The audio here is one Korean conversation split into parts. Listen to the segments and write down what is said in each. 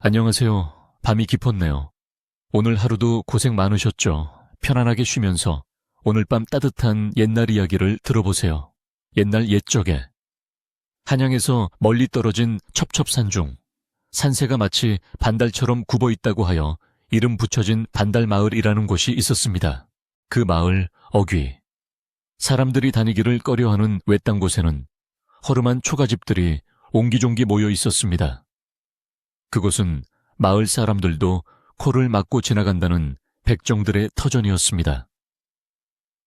안녕하세요. 밤이 깊었네요. 오늘 하루도 고생 많으셨죠? 편안하게 쉬면서 오늘 밤 따뜻한 옛날 이야기를 들어보세요. 옛날 옛적에 한양에서 멀리 떨어진 첩첩산중, 산새가 마치 반달처럼 굽어 있다고 하여 이름 붙여진 반달마을이라는 곳이 있었습니다. 그 마을 어귀. 사람들이 다니기를 꺼려하는 외딴 곳에는 허름한 초가집들이 옹기종기 모여 있었습니다. 그곳은 마을 사람들도 코를 막고 지나간다는 백정들의 터전이었습니다.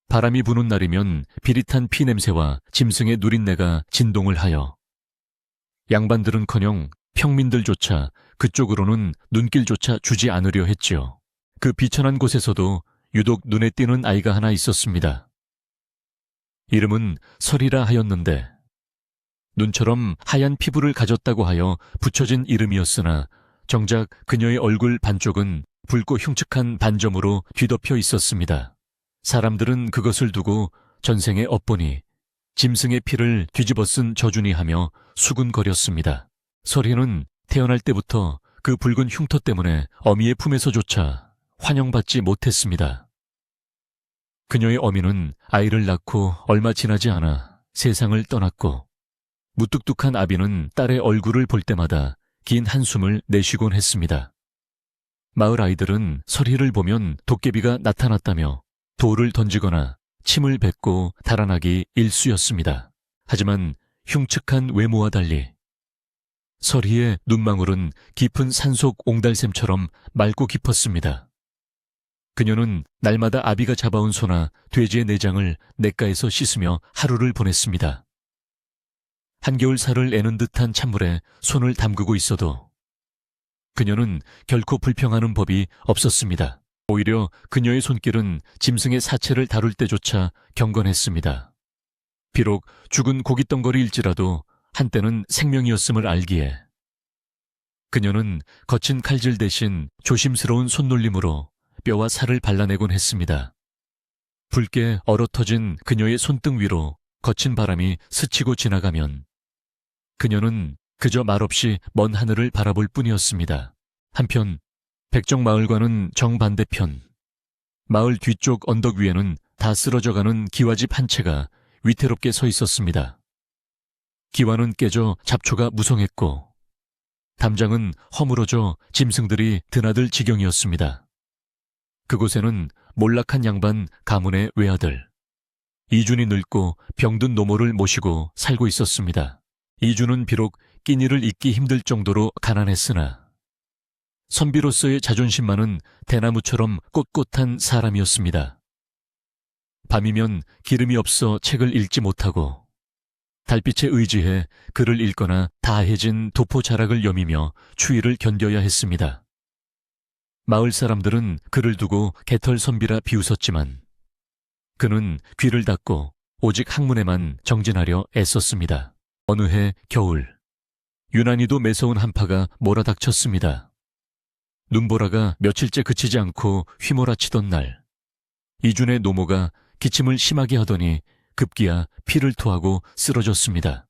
바람이 부는 날이면 비릿한 피냄새와 짐승의 누린내가 진동을 하여 양반들은커녕 평민들조차 그쪽으로는 눈길조차 주지 않으려 했지요. 그 비천한 곳에서도 유독 눈에 띄는 아이가 하나 있었습니다. 이름은 설이라 하였는데 눈처럼 하얀 피부를 가졌다고 하여 붙여진 이름이었으나 정작 그녀의 얼굴 반쪽은 붉고 흉측한 반점으로 뒤덮여 있었습니다. 사람들은 그것을 두고 전생에 엇보니 짐승의 피를 뒤집어 쓴 저주니 하며 수군거렸습니다. 설이는 태어날 때부터 그 붉은 흉터 때문에 어미의 품에서조차 환영받지 못했습니다. 그녀의 어미는 아이를 낳고 얼마 지나지 않아 세상을 떠났고 무뚝뚝한 아비는 딸의 얼굴을 볼 때마다 긴 한숨을 내쉬곤 했습니다. 마을 아이들은 설이를 보면 도깨비가 나타났다며 돌을 던지거나 침을 뱉고 달아나기 일쑤였습니다. 하지만 흉측한 외모와 달리 설이의 눈망울은 깊은 산속 옹달샘처럼 맑고 깊었습니다. 그녀는 날마다 아비가 잡아온 소나 돼지의 내장을 냇가에서 씻으며 하루를 보냈습니다. 한겨울 살을 애는 듯한 찬물에 손을 담그고 있어도 그녀는 결코 불평하는 법이 없었습니다. 오히려 그녀의 손길은 짐승의 사체를 다룰 때조차 경건했습니다. 비록 죽은 고깃덩거리일지라도 한때는 생명이었음을 알기에 그녀는 거친 칼질 대신 조심스러운 손놀림으로 뼈와 살을 발라내곤 했습니다. 붉게 얼어터진 그녀의 손등 위로 거친 바람이 스치고 지나가면 그녀는 그저 말없이 먼 하늘을 바라볼 뿐이었습니다. 한편 백정마을과는 정반대편 마을 뒤쪽 언덕 위에는 다 쓰러져가는 기와집 한 채가 위태롭게 서 있었습니다. 기와는 깨져 잡초가 무성했고 담장은 허물어져 짐승들이 드나들 지경이었습니다. 그곳에는 몰락한 양반 가문의 외아들 이준이 늙고 병든 노모를 모시고 살고 있었습니다. 이준은 비록 끼니를 잇기 힘들 정도로 가난했으나 선비로서의 자존심만은 대나무처럼 꼿꼿한 사람이었습니다. 밤이면 기름이 없어 책을 읽지 못하고 달빛에 의지해 글을 읽거나 다해진 도포 자락을 여미며 추위를 견뎌야 했습니다. 마을 사람들은 그를 두고 개털 선비라 비웃었지만 그는 귀를 닫고 오직 학문에만 정진하려 애썼습니다. 어느 해 겨울, 유난히도 매서운 한파가 몰아닥쳤습니다. 눈보라가 며칠째 그치지 않고 휘몰아치던 날, 이준의 노모가 기침을 심하게 하더니 급기야 피를 토하고 쓰러졌습니다.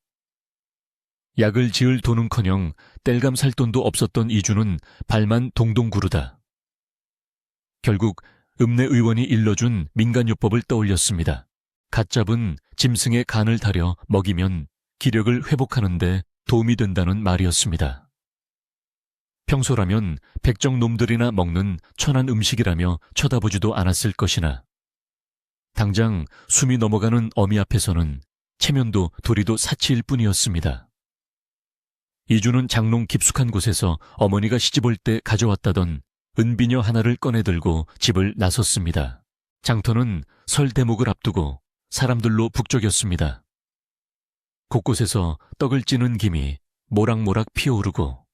약을 지을 돈은커녕 뗄감 살 돈도 없었던 이준은 발만 동동 구르다. 결국 읍내 의원이 일러준 민간요법을 떠올렸습니다. 갓 잡은 짐승의 간을 다려 먹이면 기력을 회복하는 데 도움이 된다는 말이었습니다. 평소라면 백정놈들이나 먹는 천한 음식이라며 쳐다보지도 않았을 것이나 당장 숨이 넘어가는 어미 앞에서는 체면도 도리도 사치일 뿐이었습니다. 이주는 장롱 깊숙한 곳에서 어머니가 시집올 때 가져왔다던 은비녀 하나를 꺼내들고 집을 나섰습니다. 장터는 설 대목을 앞두고 사람들로 북적였습니다. 곳곳에서 떡을 찌는 김이 모락모락 피어오르고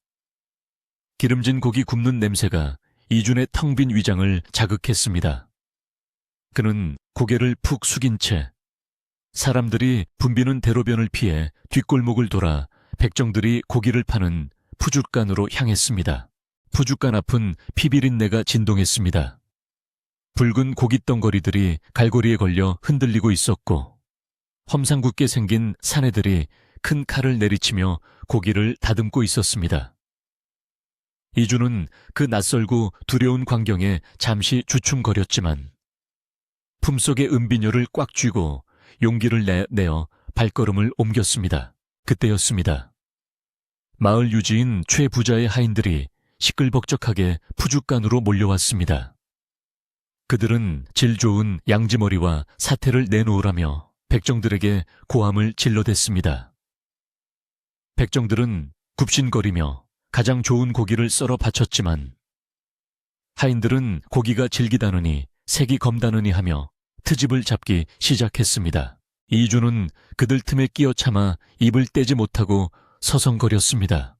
기름진 고기 굽는 냄새가 이준의 텅 빈 위장을 자극했습니다. 그는 고개를 푹 숙인 채 사람들이 붐비는 대로변을 피해 뒷골목을 돌아 백정들이 고기를 파는 푸죽간으로 향했습니다. 푸죽간 앞은 피비린내가 진동했습니다. 붉은 고깃덩거리들이 갈고리에 걸려 흔들리고 있었고 험상궂게 생긴 사내들이 큰 칼을 내리치며 고기를 다듬고 있었습니다. 이주는 그 낯설고 두려운 광경에 잠시 주춤거렸지만 품속의 은비녀를 꽉 쥐고 용기를 내어 발걸음을 옮겼습니다. 그때였습니다. 마을 유지인 최 부자의 하인들이 시끌벅적하게 푸죽간으로 몰려왔습니다. 그들은 질 좋은 양지머리와 사태를 내놓으라며 백정들에게 고함을 질러댔습니다. 백정들은 굽신거리며 가장 좋은 고기를 썰어 바쳤지만 하인들은 고기가 질기다느니 색이 검다느니 하며 트집을 잡기 시작했습니다. 이주는 그들 틈에 끼어 참아 입을 떼지 못하고 서성거렸습니다.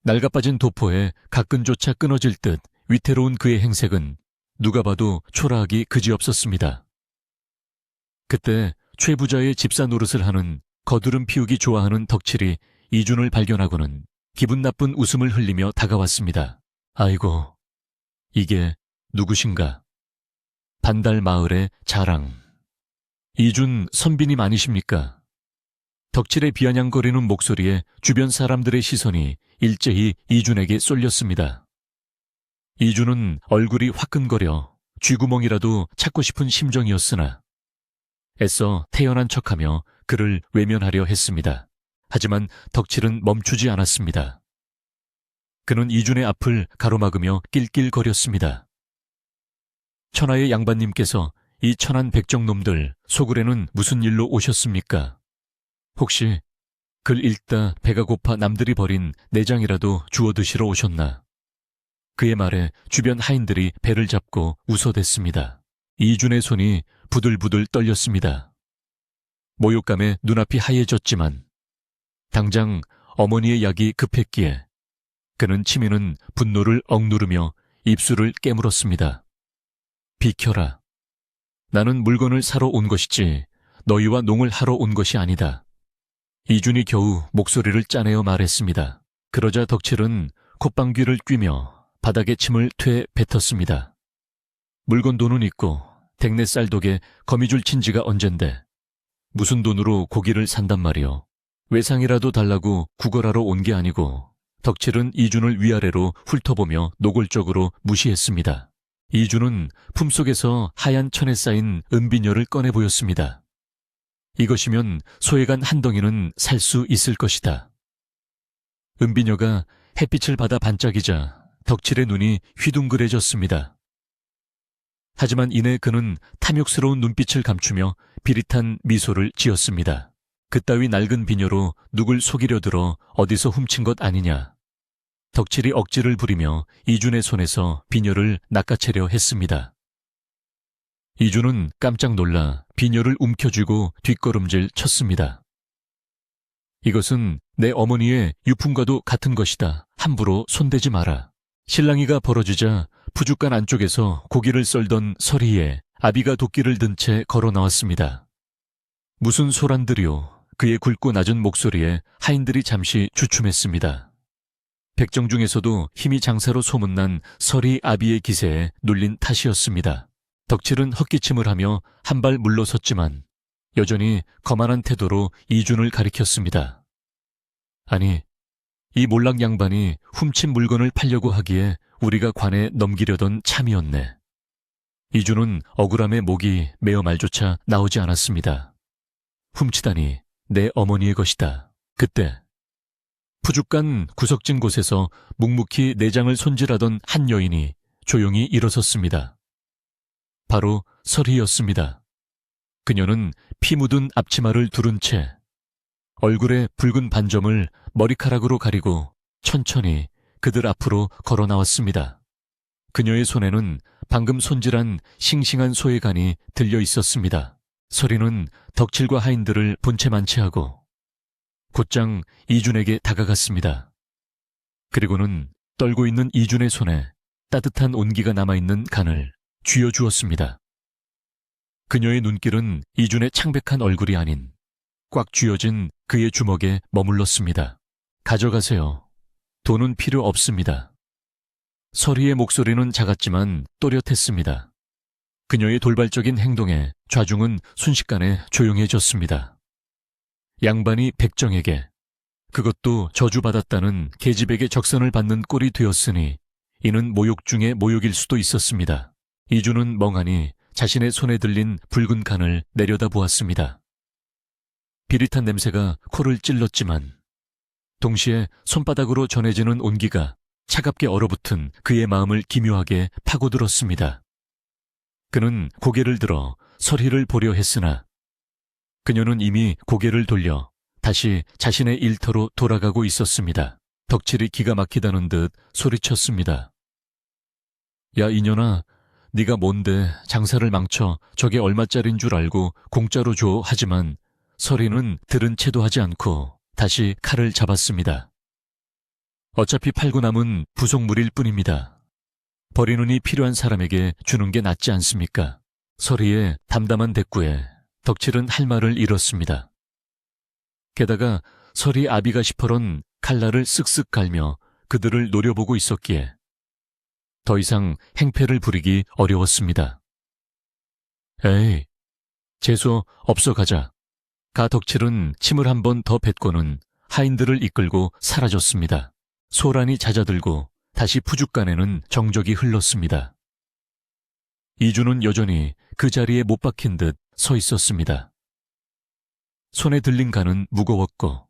낡아빠진 도포에 가끈조차 끊어질 듯 위태로운 그의 행색은 누가 봐도 초라하기 그지없었습니다. 그때 최 부자의 집사 노릇을 하는 거두름 피우기 좋아하는 덕칠이 이준을 발견하고는 기분 나쁜 웃음을 흘리며 다가왔습니다. 아이고, 이게 누구신가? 반달 마을의 자랑. 이준 선비님 아니십니까? 덕칠의 비아냥거리는 목소리에 주변 사람들의 시선이 일제히 이준에게 쏠렸습니다. 이준은 얼굴이 화끈거려 쥐구멍이라도 찾고 싶은 심정이었으나 애써 태연한 척하며 그를 외면하려 했습니다. 하지만 덕칠은 멈추지 않았습니다. 그는 이준의 앞을 가로막으며 낄낄거렸습니다. 천하의 양반님께서 이 천한 백정놈들 속으로는 무슨 일로 오셨습니까? 혹시 글 읽다 배가 고파 남들이 버린 내장이라도 주워 드시러 오셨나? 그의 말에 주변 하인들이 배를 잡고 웃어댔습니다. 이준의 손이 부들부들 떨렸습니다. 모욕감에 눈앞이 하얘졌지만 당장 어머니의 약이 급했기에 그는 치미는 분노를 억누르며 입술을 깨물었습니다. 비켜라. 나는 물건을 사러 온 것이지 너희와 농을 하러 온 것이 아니다. 이준이 겨우 목소리를 짜내어 말했습니다. 그러자 덕칠은 콧방귀를 뀌며 바닥에 침을 퇴 뱉었습니다. 물건 돈은 있고 댁내 쌀독에 거미줄 친 지가 언젠데 무슨 돈으로 고기를 산단 말이오. 외상이라도 달라고 구걸하러 온 게 아니고. 덕칠은 이준을 위아래로 훑어보며 노골적으로 무시했습니다. 이준은 품속에서 하얀 천에 쌓인 은비녀를 꺼내 보였습니다. 이것이면 소외간 한 덩이는 살 수 있을 것이다. 은비녀가 햇빛을 받아 반짝이자 덕칠의 눈이 휘둥그레졌습니다. 하지만 이내 그는 탐욕스러운 눈빛을 감추며 비릿한 미소를 지었습니다. 그따위 낡은 비녀로 누굴 속이려 들어 어디서 훔친 것 아니냐. 덕칠이 억지를 부리며 이준의 손에서 비녀를 낚아채려 했습니다. 이준은 깜짝 놀라 비녀를 움켜쥐고 뒷걸음질 쳤습니다. 이것은 내 어머니의 유품과도 같은 것이다. 함부로 손대지 마라. 실랑이가 벌어지자 푸죽간 안쪽에서 고기를 썰던 서리에 아비가 도끼를 든 채 걸어 나왔습니다. 무슨 소란들이오. 그의 굵고 낮은 목소리에 하인들이 잠시 주춤했습니다. 백정 중에서도 힘이 장사로 소문난 서리 아비의 기세에 눌린 탓이었습니다. 덕칠은 헛기침을 하며 한 발 물러섰지만 여전히 거만한 태도로 이준을 가리켰습니다. 아니, 이 몰락 양반이 훔친 물건을 팔려고 하기에 우리가 관에 넘기려던 참이었네. 이준은 억울함에 목이 메어 말조차 나오지 않았습니다. 훔치다니 내 어머니의 것이다. 그때 푸죽간 구석진 곳에서 묵묵히 내장을 손질하던 한 여인이 조용히 일어섰습니다. 바로 설희였습니다. 그녀는 피 묻은 앞치마를 두른 채 얼굴에 붉은 반점을 머리카락으로 가리고 천천히 그들 앞으로 걸어 나왔습니다. 그녀의 손에는 방금 손질한 싱싱한 소의 간이 들려 있었습니다. 설희는 덕칠과 하인들을 본체 만체하고 곧장 이준에게 다가갔습니다. 그리고는 떨고 있는 이준의 손에 따뜻한 온기가 남아있는 간을 쥐어주었습니다. 그녀의 눈길은 이준의 창백한 얼굴이 아닌 꽉 쥐어진 그의 주먹에 머물렀습니다. 가져가세요. 돈은 필요 없습니다. 설희의 목소리는 작았지만 또렷했습니다. 그녀의 돌발적인 행동에 좌중은 순식간에 조용해졌습니다. 양반이 백정에게 그것도 저주받았다는 계집에게 적선을 받는 꼴이 되었으니 이는 모욕 중에 모욕일 수도 있었습니다. 이주는 멍하니 자신의 손에 들린 붉은 간을 내려다보았습니다. 비릿한 냄새가 코를 찔렀지만 동시에 손바닥으로 전해지는 온기가 차갑게 얼어붙은 그의 마음을 기묘하게 파고들었습니다. 그는 고개를 들어 서리를 보려 했으나 그녀는 이미 고개를 돌려 다시 자신의 일터로 돌아가고 있었습니다. 덕칠이 기가 막히다는 듯 소리쳤습니다. 야 이년아, 네가 뭔데 장사를 망쳐 저게 얼마짜린 줄 알고 공짜로 줘 하지만 서리는 들은 채도 하지 않고 다시 칼을 잡았습니다. 어차피 팔고 남은 부속물일 뿐입니다. 버리는 이 필요한 사람에게 주는 게 낫지 않습니까? 서리의 담담한 대꾸에 덕칠은 할 말을 잃었습니다. 게다가 서리 아비가 시퍼런 칼날을 쓱쓱 갈며 그들을 노려보고 있었기에 더 이상 행패를 부리기 어려웠습니다. 에이, 재수 없어 가자. 가 덕칠은 침을 한 번 더 뱉고는 하인들을 이끌고 사라졌습니다. 소란이 잦아들고 다시 푸죽간에는 정적이 흘렀습니다. 이주는 여전히 그 자리에 못 박힌 듯 서 있었습니다. 손에 들린 간은 무거웠고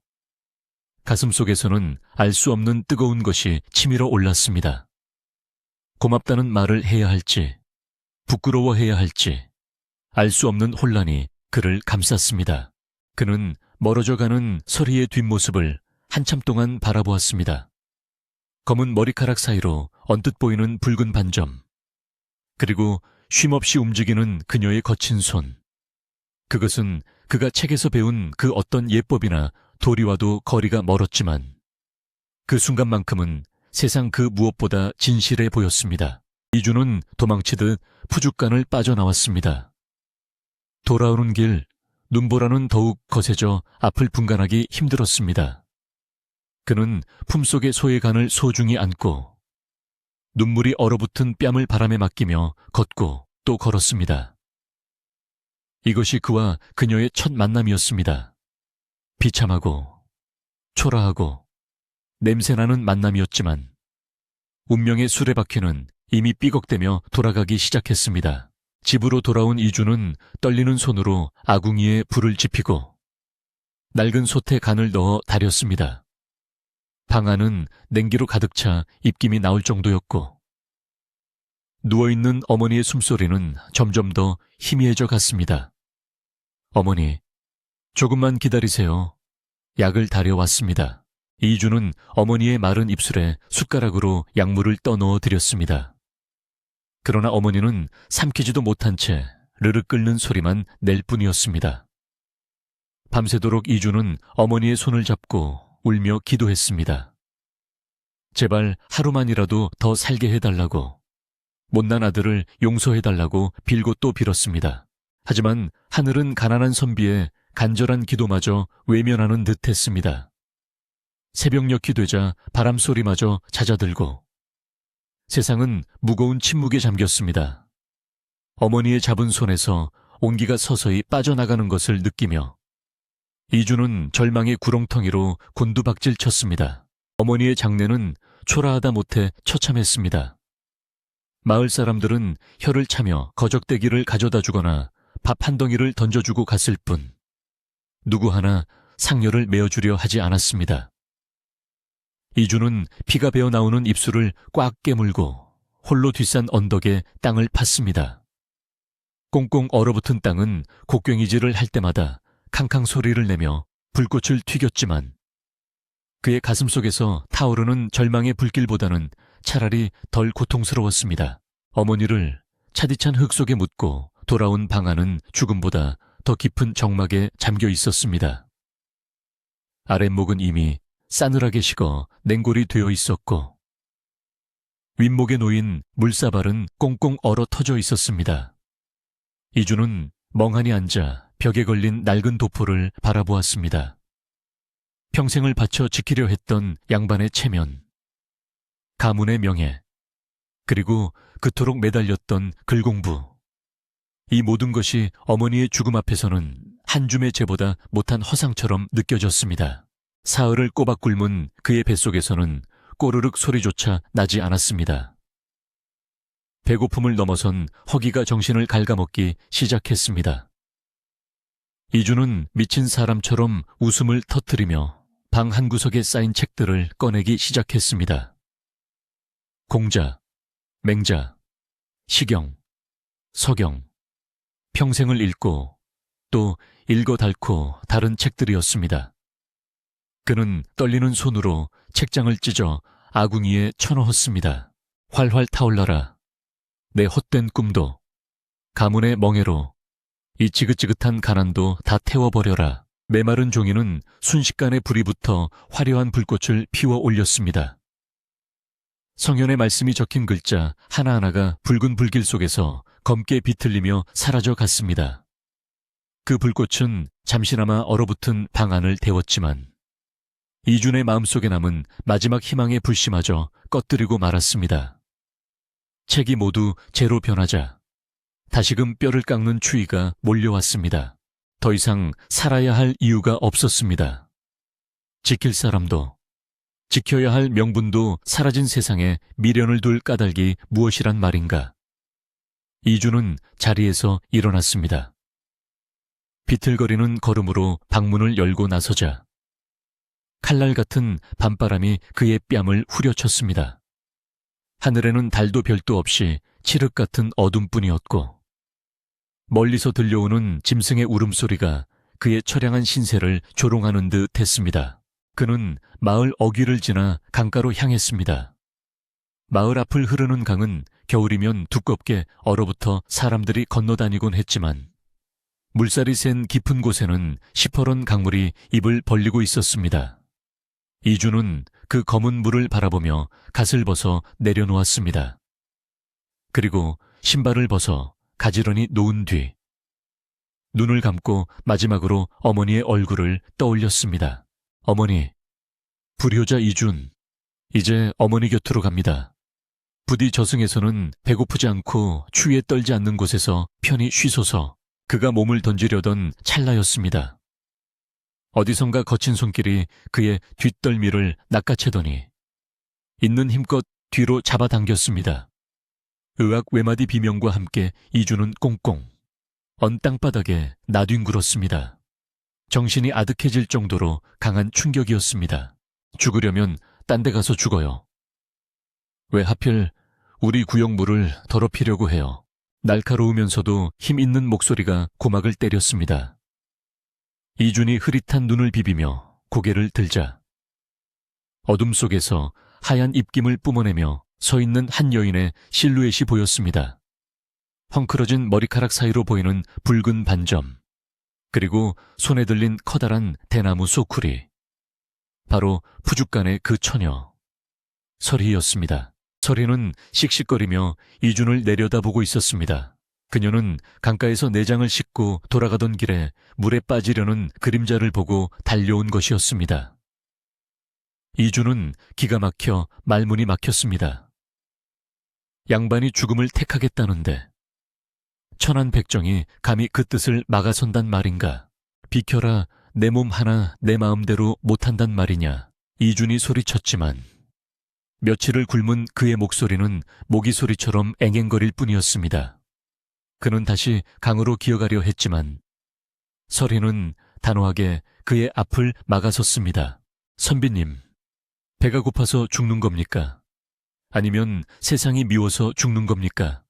가슴속에서는 알 수 없는 뜨거운 것이 치밀어 올랐습니다. 고맙다는 말을 해야 할지 부끄러워해야 할지 알 수 없는 혼란이 그를 감쌌습니다. 그는 멀어져가는 서리의 뒷모습을 한참 동안 바라보았습니다. 검은 머리카락 사이로 언뜻 보이는 붉은 반점, 그리고 쉼없이 움직이는 그녀의 거친 손. 그것은 그가 책에서 배운 그 어떤 예법이나 도리와도 거리가 멀었지만 그 순간만큼은 세상 그 무엇보다 진실해 보였습니다. 이주는 도망치듯 푸죽간을 빠져나왔습니다. 돌아오는 길 눈보라는 더욱 거세져 앞을 분간하기 힘들었습니다. 그는 품속의 소의 간을 소중히 안고 눈물이 얼어붙은 뺨을 바람에 맡기며 걷고 또 걸었습니다. 이것이 그와 그녀의 첫 만남이었습니다. 비참하고 초라하고 냄새나는 만남이었지만 운명의 수레바퀴는 이미 삐걱대며 돌아가기 시작했습니다. 집으로 돌아온 이주는 떨리는 손으로 아궁이에 불을 지피고 낡은 솥에 간을 넣어 달였습니다. 방 안은 냉기로 가득 차 입김이 나올 정도였고 누워있는 어머니의 숨소리는 점점 더 희미해져 갔습니다. 어머니, 조금만 기다리세요. 약을 다려왔습니다. 이주는 어머니의 마른 입술에 숟가락으로 약물을 떠넣어 드렸습니다. 그러나 어머니는 삼키지도 못한 채 르르 끓는 소리만 낼 뿐이었습니다. 밤새도록 이주는 어머니의 손을 잡고 울며 기도했습니다. 제발 하루만이라도 더 살게 해달라고, 못난 아들을 용서해달라고 빌고 또 빌었습니다. 하지만 하늘은 가난한 선비의 간절한 기도마저 외면하는 듯했습니다. 새벽녘이 되자 바람소리마저 잦아들고 세상은 무거운 침묵에 잠겼습니다. 어머니의 잡은 손에서 온기가 서서히 빠져나가는 것을 느끼며 이주는 절망의 구렁텅이로 곤두박질 쳤습니다. 어머니의 장례는 초라하다 못해 처참했습니다. 마을 사람들은 혀를 차며 거적대기를 가져다 주거나 밥 한 덩이를 던져주고 갔을 뿐 누구 하나 상여를 메어주려 하지 않았습니다. 이주는 피가 배어 나오는 입술을 꽉 깨물고 홀로 뒷산 언덕에 땅을 팠습니다. 꽁꽁 얼어붙은 땅은 곡괭이질을 할 때마다 캉캉 소리를 내며 불꽃을 튀겼지만 그의 가슴속에서 타오르는 절망의 불길보다는 차라리 덜 고통스러웠습니다. 어머니를 차디찬 흙 속에 묻고 돌아온 방 안은 죽음보다 더 깊은 정막에 잠겨 있었습니다. 아랫목은 이미 싸늘하게 식어 냉골이 되어 있었고 윗목에 놓인 물사발은 꽁꽁 얼어 터져 있었습니다. 이주는 멍하니 앉아 벽에 걸린 낡은 도포를 바라보았습니다. 평생을 바쳐 지키려 했던 양반의 체면, 가문의 명예, 그리고 그토록 매달렸던 글공부. 이 모든 것이 어머니의 죽음 앞에서는 한 줌의 재보다 못한 허상처럼 느껴졌습니다. 사흘을 꼬박 굶은 그의 뱃속에서는 꼬르륵 소리조차 나지 않았습니다. 배고픔을 넘어선 허기가 정신을 갉아먹기 시작했습니다. 이주는 미친 사람처럼 웃음을 터뜨리며 방 한구석에 쌓인 책들을 꺼내기 시작했습니다. 공자, 맹자, 시경, 서경, 평생을 읽고 또 읽어 닳고 다른 책들이었습니다. 그는 떨리는 손으로 책장을 찢어 아궁이에 쳐넣었습니다. 활활 타올라라. 내 헛된 꿈도, 가문의 멍해로 이 지긋지긋한 가난도 다 태워버려라. 메마른 종이는 순식간에 불이 붙어 화려한 불꽃을 피워 올렸습니다. 성현의 말씀이 적힌 글자 하나하나가 붉은 불길 속에서 검게 비틀리며 사라져 갔습니다. 그 불꽃은 잠시나마 얼어붙은 방 안을 데웠지만 이준의 마음속에 남은 마지막 희망의 불씨마저 꺼뜨리고 말았습니다. 책이 모두 재로 변하자 다시금 뼈를 깎는 추위가 몰려왔습니다. 더 이상 살아야 할 이유가 없었습니다. 지킬 사람도, 지켜야 할 명분도 사라진 세상에 미련을 둘 까닭이 무엇이란 말인가. 이주는 자리에서 일어났습니다. 비틀거리는 걸음으로 방문을 열고 나서자 칼날 같은 밤바람이 그의 뺨을 후려쳤습니다. 하늘에는 달도 별도 없이 칠흑 같은 어둠뿐이었고 멀리서 들려오는 짐승의 울음소리가 그의 처량한 신세를 조롱하는 듯 했습니다. 그는 마을 어귀를 지나 강가로 향했습니다. 마을 앞을 흐르는 강은 겨울이면 두껍게 얼어붙어 사람들이 건너다니곤 했지만 물살이 센 깊은 곳에는 시퍼런 강물이 입을 벌리고 있었습니다. 이주는 그 검은 물을 바라보며 갓을 벗어 내려놓았습니다. 그리고 신발을 벗어 가지런히 놓은 뒤 눈을 감고 마지막으로 어머니의 얼굴을 떠올렸습니다. 어머니, 불효자 이준, 이제 어머니 곁으로 갑니다. 부디 저승에서는 배고프지 않고 추위에 떨지 않는 곳에서 편히 쉬소서. 그가 몸을 던지려던 찰나였습니다. 어디선가 거친 손길이 그의 뒷덜미를 낚아채더니 있는 힘껏 뒤로 잡아당겼습니다. 의학 외마디 비명과 함께 이주는 꽁꽁 언 땅바닥에 나뒹굴었습니다. 정신이 아득해질 정도로 강한 충격이었습니다. 죽으려면 딴 데 가서 죽어요. 왜 하필 우리 구역물을 더럽히려고 해요. 날카로우면서도 힘 있는 목소리가 고막을 때렸습니다. 이준이 흐릿한 눈을 비비며 고개를 들자 어둠 속에서 하얀 입김을 뿜어내며 서 있는 한 여인의 실루엣이 보였습니다. 헝클어진 머리카락 사이로 보이는 붉은 반점, 그리고 손에 들린 커다란 대나무 소쿠리. 바로 푸죽간의 그 처녀, 설희였습니다. 설희는 씩씩거리며 이준을 내려다보고 있었습니다. 그녀는 강가에서 내장을 씻고 돌아가던 길에 물에 빠지려는 그림자를 보고 달려온 것이었습니다. 이준은 기가 막혀 말문이 막혔습니다. 양반이 죽음을 택하겠다는데 천한 백정이 감히 그 뜻을 막아선단 말인가. 비켜라, 내 몸 하나 내 마음대로 못한단 말이냐. 이준이 소리쳤지만 며칠을 굶은 그의 목소리는 모기 소리처럼 앵앵거릴 뿐이었습니다. 그는 다시 강으로 기어가려 했지만 설희는 단호하게 그의 앞을 막아섰습니다. 선비님, 배가 고파서 죽는 겁니까? 아니면 세상이 미워서 죽는 겁니까?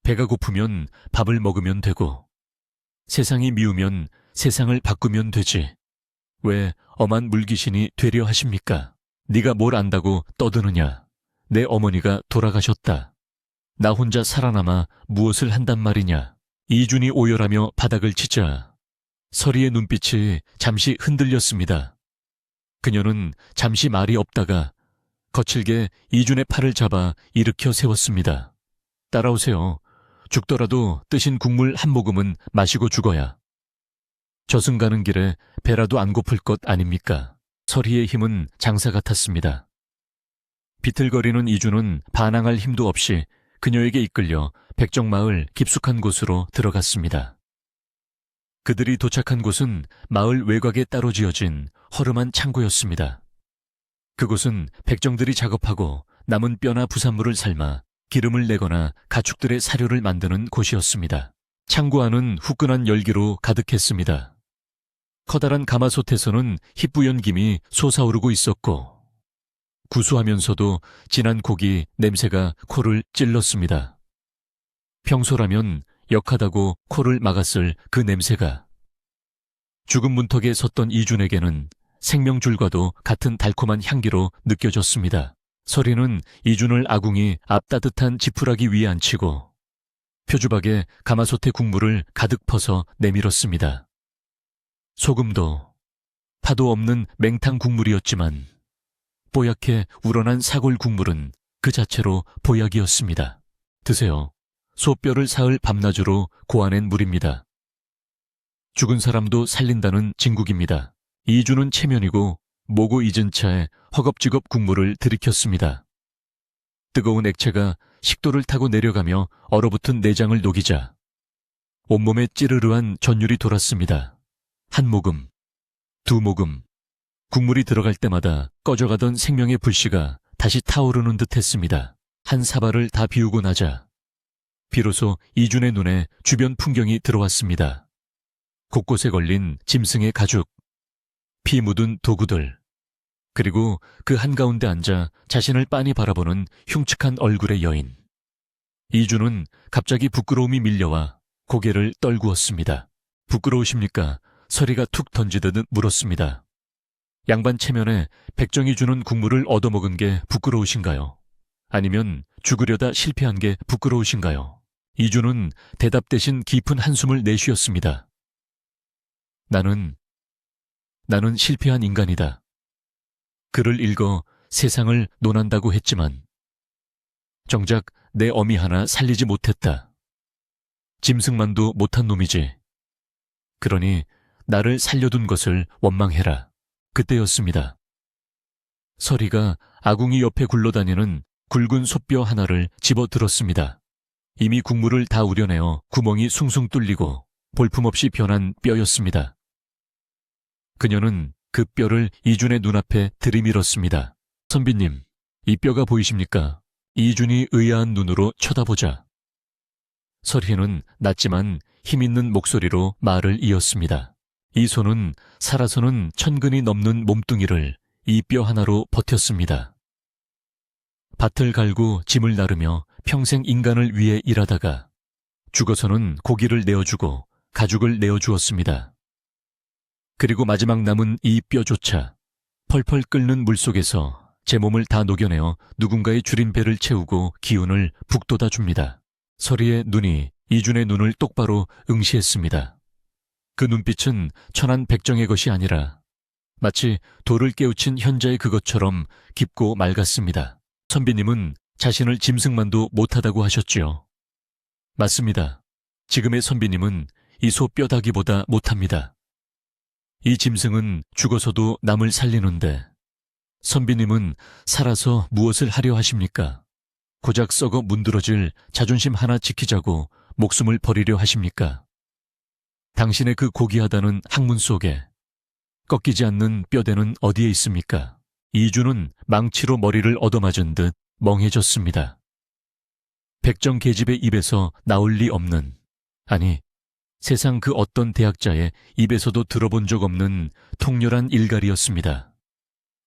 배가 고프면 밥을 먹으면 되고 세상이 미우면 세상을 바꾸면 되지. 왜 엄한 물귀신이 되려 하십니까? 네가 뭘 안다고 떠드느냐. 내 어머니가 돌아가셨다. 나 혼자 살아남아 무엇을 한단 말이냐. 이준이 오열하며 바닥을 치자 설희의 눈빛이 잠시 흔들렸습니다. 그녀는 잠시 말이 없다가 거칠게 이준의 팔을 잡아 일으켜 세웠습니다. 따라오세요. 죽더라도 뜨신 국물 한 모금은 마시고 죽어야. 저승 가는 길에 배라도 안 고플 것 아닙니까? 설희의 힘은 장사 같았습니다. 비틀거리는 이준은 반항할 힘도 없이 그녀에게 이끌려 백정마을 깊숙한 곳으로 들어갔습니다. 그들이 도착한 곳은 마을 외곽에 따로 지어진 허름한 창고였습니다. 그곳은 백정들이 작업하고 남은 뼈나 부산물을 삶아 기름을 내거나 가축들의 사료를 만드는 곳이었습니다. 창고 안은 후끈한 열기로 가득했습니다. 커다란 가마솥에서는 희뿌연 김이 솟아오르고 있었고 구수하면서도 진한 고기 냄새가 코를 찔렀습니다. 평소라면 역하다고 코를 막았을 그 냄새가 죽음 문턱에 섰던 이준에게는 생명줄과도 같은 달콤한 향기로 느껴졌습니다. 서리는 이준을 아궁이 앞 따뜻한 지푸라기 위에 앉히고 표주박에 가마솥의 국물을 가득 퍼서 내밀었습니다. 소금도 파도 없는 맹탕 국물이었지만 뽀얗게 우러난 사골 국물은 그 자체로 보약이었습니다. 드세요. 소뼈를 사흘 밤낮으로 고아낸 물입니다. 죽은 사람도 살린다는 진국입니다. 이주는 체면이고 모고 잊은 차에 허겁지겁 국물을 들이켰습니다. 뜨거운 액체가 식도를 타고 내려가며 얼어붙은 내장을 녹이자 온몸에 찌르르한 전율이 돌았습니다. 한 모금, 두 모금, 국물이 들어갈 때마다 꺼져가던 생명의 불씨가 다시 타오르는 듯 했습니다. 한 사발을 다 비우고 나자 비로소 이준의 눈에 주변 풍경이 들어왔습니다. 곳곳에 걸린 짐승의 가죽, 피 묻은 도구들, 그리고 그 한가운데 앉아 자신을 빤히 바라보는 흉측한 얼굴의 여인. 이준은 갑자기 부끄러움이 밀려와 고개를 떨구었습니다. 부끄러우십니까? 서리가 툭 던지듯 물었습니다. 양반 체면에 백정이 주는 국물을 얻어먹은 게 부끄러우신가요? 아니면 죽으려다 실패한 게 부끄러우신가요? 이준은 대답 대신 깊은 한숨을 내쉬었습니다. 나는 실패한 인간이다. 글을 읽어 세상을 논한다고 했지만 정작 내 어미 하나 살리지 못했다. 짐승만도 못한 놈이지. 그러니 나를 살려둔 것을 원망해라. 그때였습니다. 서리가 아궁이 옆에 굴러다니는 굵은 솥뼈 하나를 집어들었습니다. 이미 국물을 다 우려내어 구멍이 숭숭 뚫리고 볼품없이 변한 뼈였습니다. 그녀는 그 뼈를 이준의 눈앞에 들이밀었습니다. 선비님, 이 뼈가 보이십니까? 이준이 의아한 눈으로 쳐다보자 서리는 낮지만 힘있는 목소리로 말을 이었습니다. 이 손은 살아서는 1000근이 넘는 몸뚱이를 이 뼈 하나로 버텼습니다. 밭을 갈고 짐을 나르며 평생 인간을 위해 일하다가 죽어서는 고기를 내어주고 가죽을 내어주었습니다. 그리고 마지막 남은 이 뼈조차 펄펄 끓는 물속에서 제 몸을 다 녹여내어 누군가의 줄인 배를 채우고 기운을 북돋아 줍니다. 서리의 눈이 이준의 눈을 똑바로 응시했습니다. 그 눈빛은 천한 백정의 것이 아니라 마치 돌을 깨우친 현자의 그것처럼 깊고 맑았습니다. 선비님은 자신을 짐승만도 못하다고 하셨지요. 맞습니다. 지금의 선비님은 이 소 뼈다귀보다 못합니다. 이 짐승은 죽어서도 남을 살리는데 선비님은 살아서 무엇을 하려 하십니까? 고작 썩어 문드러질 자존심 하나 지키자고 목숨을 버리려 하십니까? 당신의 그 고귀하다는 학문 속에 꺾이지 않는 뼈대는 어디에 있습니까? 이주는 망치로 머리를 얻어맞은 듯 멍해졌습니다. 백정 계집의 입에서 나올 리 없는, 아니 세상 그 어떤 대학자의 입에서도 들어본 적 없는 통렬한 일갈이었습니다.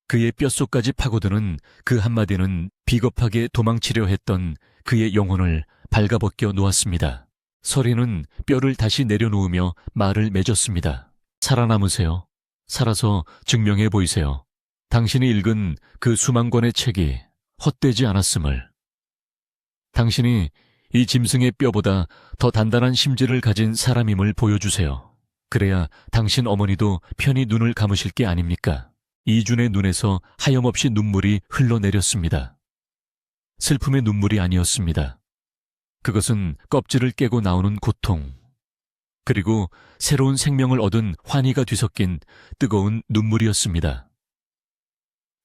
그의 뼛속까지 파고드는 그 한마디는 비겁하게 도망치려 했던 그의 영혼을 발가벗겨 놓았습니다. 서리는 뼈를 다시 내려놓으며 말을 맺었습니다. 살아남으세요. 살아서 증명해 보이세요. 당신이 읽은 그 수만 권의 책이 헛되지 않았음을. 당신이 이 짐승의 뼈보다 더 단단한 심지를 가진 사람임을 보여주세요. 그래야 당신 어머니도 편히 눈을 감으실 게 아닙니까? 이준의 눈에서 하염없이 눈물이 흘러내렸습니다. 슬픔의 눈물이 아니었습니다. 그것은 껍질을 깨고 나오는 고통, 그리고 새로운 생명을 얻은 환희가 뒤섞인 뜨거운 눈물이었습니다.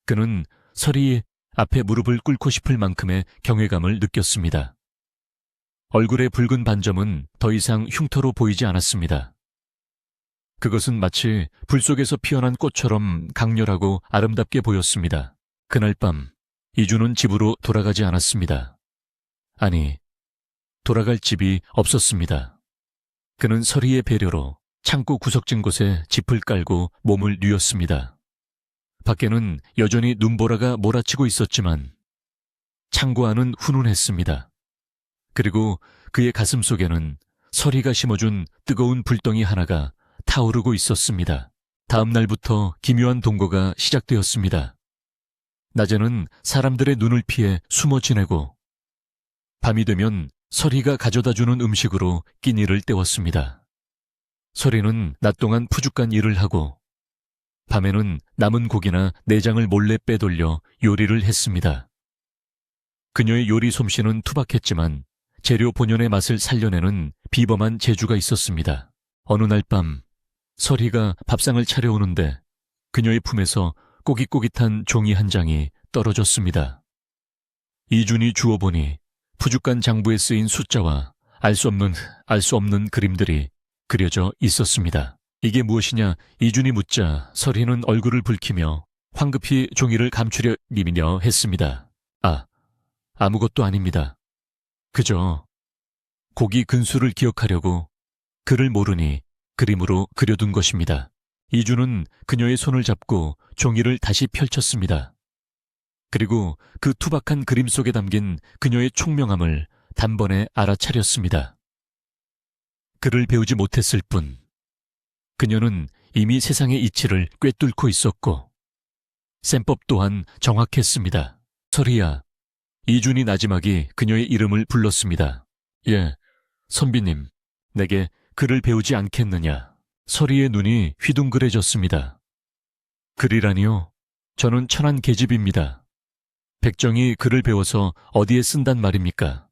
그는 서리 앞에 무릎을 꿇고 싶을 만큼의 경외감을 느꼈습니다. 얼굴의 붉은 반점은 더 이상 흉터로 보이지 않았습니다. 그것은 마치 불 속에서 피어난 꽃처럼 강렬하고 아름답게 보였습니다. 그날 밤 이주는 집으로 돌아가지 않았습니다. 아니, 돌아갈 집이 없었습니다. 그는 서리의 배려로 창고 구석진 곳에 짚을 깔고 몸을 뉘었습니다. 밖에는 여전히 눈보라가 몰아치고 있었지만 창고 안은 훈훈했습니다. 그리고 그의 가슴 속에는 서리가 심어준 뜨거운 불덩이 하나가 타오르고 있었습니다. 다음 날부터 기묘한 동거가 시작되었습니다. 낮에는 사람들의 눈을 피해 숨어 지내고 밤이 되면 서리가 가져다주는 음식으로 끼니를 때웠습니다. 서리는 낮 동안 푸죽한 일을 하고 밤에는 남은 고기나 내장을 몰래 빼돌려 요리를 했습니다. 그녀의 요리 솜씨는 투박했지만 재료 본연의 맛을 살려내는 비범한 재주가 있었습니다. 어느 날 밤 서리가 밥상을 차려오는데 그녀의 품에서 꼬깃꼬깃한 종이 한 장이 떨어졌습니다. 이준이 주워보니 푸죽한 장부에 쓰인 숫자와 알 수 없는 그림들이 그려져 있었습니다. 이게 무엇이냐 이준이 묻자 서리는 얼굴을 붉히며 황급히 종이를 감추려 미미려 했습니다. 아무것도 아닙니다. 그저 고기 근수를 기억하려고 글을 모르니 그림으로 그려둔 것입니다. 이준은 그녀의 손을 잡고 종이를 다시 펼쳤습니다. 그리고 그 투박한 그림 속에 담긴 그녀의 총명함을 단번에 알아차렸습니다. 글을 배우지 못했을 뿐 그녀는 이미 세상의 이치를 꿰뚫고 있었고 셈법 또한 정확했습니다. 서리야, 이준이 나지막이 그녀의 이름을 불렀습니다. 예, 선비님, 내게 글을 배우지 않겠느냐. 서리의 눈이 휘둥그레졌습니다. 글이라니요? 저는 천한 계집입니다. 백정이 글을 배워서 어디에 쓴단 말입니까?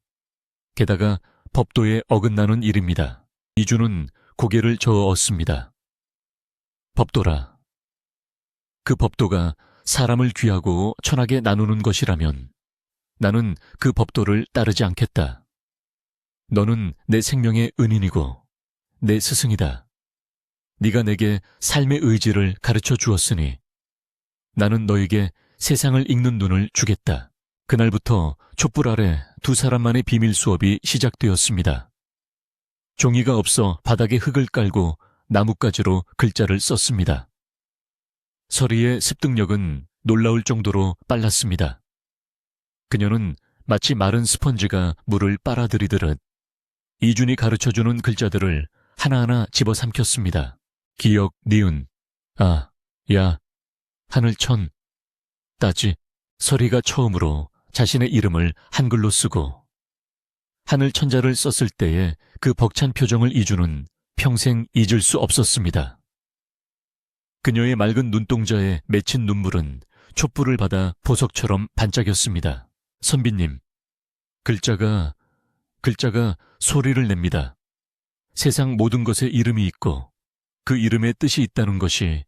게다가 법도에 어긋나는 일입니다. 이준은 고개를 저었습니다. 법도라. 그 법도가 사람을 귀하고 천하게 나누는 것이라면 나는 그 법도를 따르지 않겠다. 너는 내 생명의 은인이고 내 스승이다. 네가 내게 삶의 의지를 가르쳐 주었으니 나는 너에게 세상을 읽는 눈을 주겠다. 그날부터 촛불 아래 두 사람만의 비밀 수업이 시작되었습니다. 종이가 없어 바닥에 흙을 깔고 나뭇가지로 글자를 썼습니다. 서리의 습득력은 놀라울 정도로 빨랐습니다. 그녀는 마치 마른 스펀지가 물을 빨아들이듯 이준이 가르쳐주는 글자들을 하나하나 집어삼켰습니다. 기역, 니은, 야, 하늘천, 따지. 서리가 처음으로 자신의 이름을 한글로 쓰고 하늘천자를 썼을 때의 그 벅찬 표정을 이준은 평생 잊을 수 없었습니다. 그녀의 맑은 눈동자에 맺힌 눈물은 촛불을 받아 보석처럼 반짝였습니다. 선비님, 글자가 소리를 냅니다. 세상 모든 것에 이름이 있고 그 이름에 뜻이 있다는 것이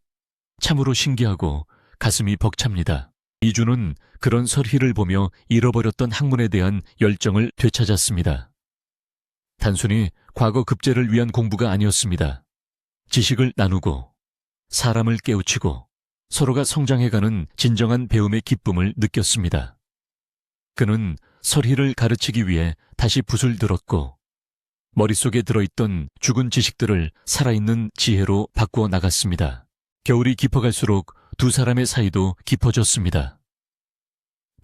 참으로 신기하고 가슴이 벅찹니다. 이준은 그런 서리를 보며 잃어버렸던 학문에 대한 열정을 되찾았습니다. 단순히 과거 급제를 위한 공부가 아니었습니다. 지식을 나누고 사람을 깨우치고 서로가 성장해가는 진정한 배움의 기쁨을 느꼈습니다. 그는 서리를 가르치기 위해 다시 붓을 들었고 머릿속에 들어있던 죽은 지식들을 살아있는 지혜로 바꾸어 나갔습니다. 겨울이 깊어갈수록 두 사람의 사이도 깊어졌습니다.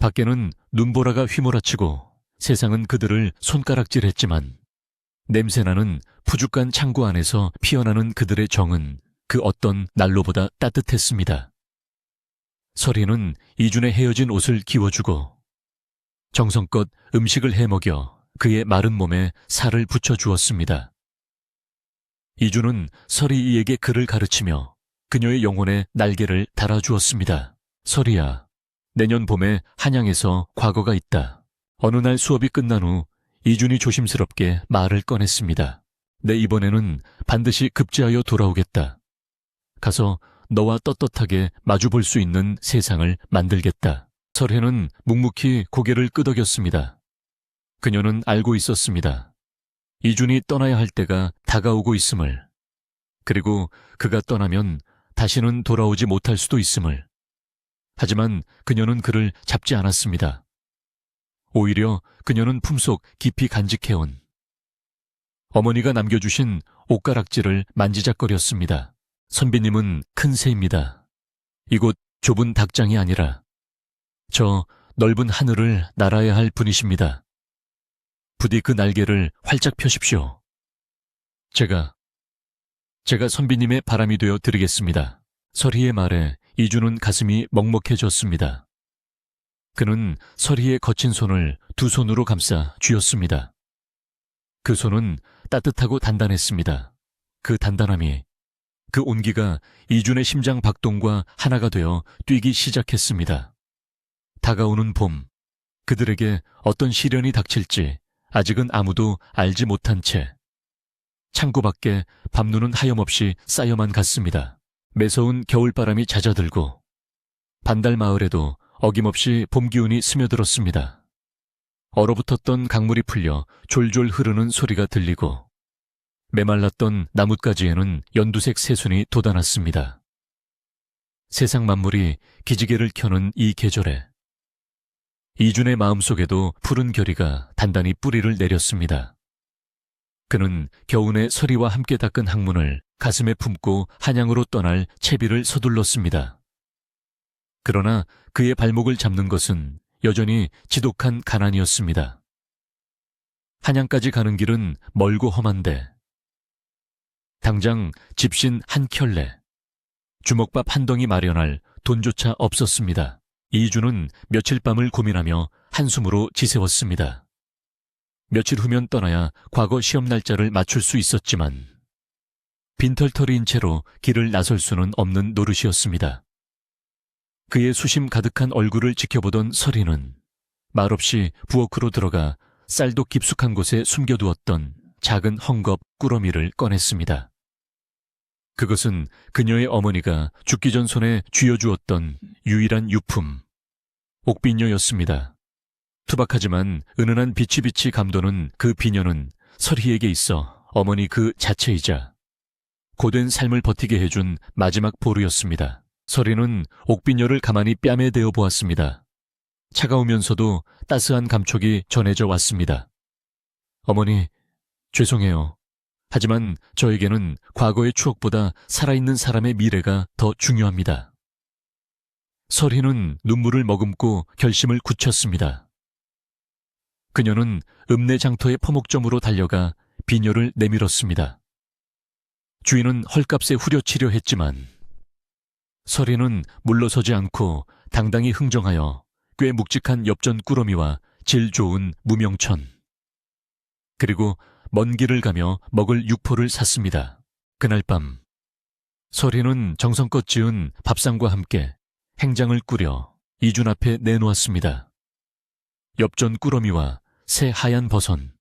밖에는 눈보라가 휘몰아치고 세상은 그들을 손가락질했지만 냄새나는 푸죽한 창고 안에서 피어나는 그들의 정은 그 어떤 난로보다 따뜻했습니다. 서리는 이준의 헤어진 옷을 기워주고 정성껏 음식을 해먹여 그의 마른 몸에 살을 붙여주었습니다. 이준은 서리에게 글을 가르치며 그녀의 영혼에 날개를 달아주었습니다. 서리야, 내년 봄에 한양에서 과거가 있다. 어느 날 수업이 끝난 후 이준이 조심스럽게 말을 꺼냈습니다. 내 이번에는 반드시 급제하여 돌아오겠다. 가서 너와 떳떳하게 마주볼 수 있는 세상을 만들겠다. 설혜는 묵묵히 고개를 끄덕였습니다. 그녀는 알고 있었습니다. 이준이 떠나야 할 때가 다가오고 있음을. 그리고 그가 떠나면 다시는 돌아오지 못할 수도 있음을. 하지만 그녀는 그를 잡지 않았습니다. 오히려 그녀는 품속 깊이 간직해온 어머니가 남겨주신 옷가락질을 만지작거렸습니다. 선비님은 큰 새입니다. 이곳 좁은 닭장이 아니라 저 넓은 하늘을 날아야 할 분이십니다. 부디 그 날개를 활짝 펴십시오. 제가 선비님의 바람이 되어 드리겠습니다. 서리의 말에 이주는 가슴이 먹먹해졌습니다. 그는 서리의 거친 손을 두 손으로 감싸 쥐었습니다. 그 손은 따뜻하고 단단했습니다. 그 단단함이, 그 온기가 이준의 심장 박동과 하나가 되어 뛰기 시작했습니다. 다가오는 봄, 그들에게 어떤 시련이 닥칠지 아직은 아무도 알지 못한 채 창고 밖에 밤눈은 하염없이 쌓여만 갔습니다. 매서운 겨울바람이 잦아들고 반달 마을에도 어김없이 봄 기운이 스며들었습니다. 얼어붙었던 강물이 풀려 졸졸 흐르는 소리가 들리고 메말랐던 나뭇가지에는 연두색 새순이 돋아났습니다. 세상 만물이 기지개를 켜는 이 계절에 이준의 마음속에도 푸른 결의가 단단히 뿌리를 내렸습니다. 그는 겨우내 서리와 함께 닦은 학문을 가슴에 품고 한양으로 떠날 채비를 서둘렀습니다. 그러나 그의 발목을 잡는 것은 여전히 지독한 가난이었습니다. 한양까지 가는 길은 멀고 험한데 당장 집신 한 켤레, 주먹밥 한 덩이 마련할 돈조차 없었습니다. 이주는 며칠 밤을 고민하며 한숨으로 지새웠습니다. 며칠 후면 떠나야 과거 시험 날짜를 맞출 수 있었지만 빈털터리인 채로 길을 나설 수는 없는 노릇이었습니다. 그의 수심 가득한 얼굴을 지켜보던 서리는 말없이 부엌으로 들어가 쌀도 깊숙한 곳에 숨겨두었던 작은 헝겊 꾸러미를 꺼냈습니다. 그것은 그녀의 어머니가 죽기 전 손에 쥐어주었던 유일한 유품, 옥비녀였습니다. 투박하지만 은은한 비치비치 감도는 그 비녀는 서리에게 있어 어머니 그 자체이자 고된 삶을 버티게 해준 마지막 보루였습니다. 서리는 옥비녀를 가만히 뺨에 대어 보았습니다. 차가우면서도 따스한 감촉이 전해져 왔습니다. 어머니, 죄송해요. 하지만 저에게는 과거의 추억보다 살아있는 사람의 미래가 더 중요합니다. 서리는 눈물을 머금고 결심을 굳혔습니다. 그녀는 읍내장터의 퍼목점으로 달려가 비녀를 내밀었습니다. 주인은 헐값에 후려치려 했지만 서리는 물러서지 않고 당당히 흥정하여 꽤 묵직한 엽전 꾸러미와 질 좋은 무명천 그리고 먼 길을 가며 먹을 육포를 샀습니다. 그날 밤 서리는 정성껏 지은 밥상과 함께 행장을 꾸려 이준 앞에 내놓았습니다. 엽전 꾸러미와 새 하얀 버선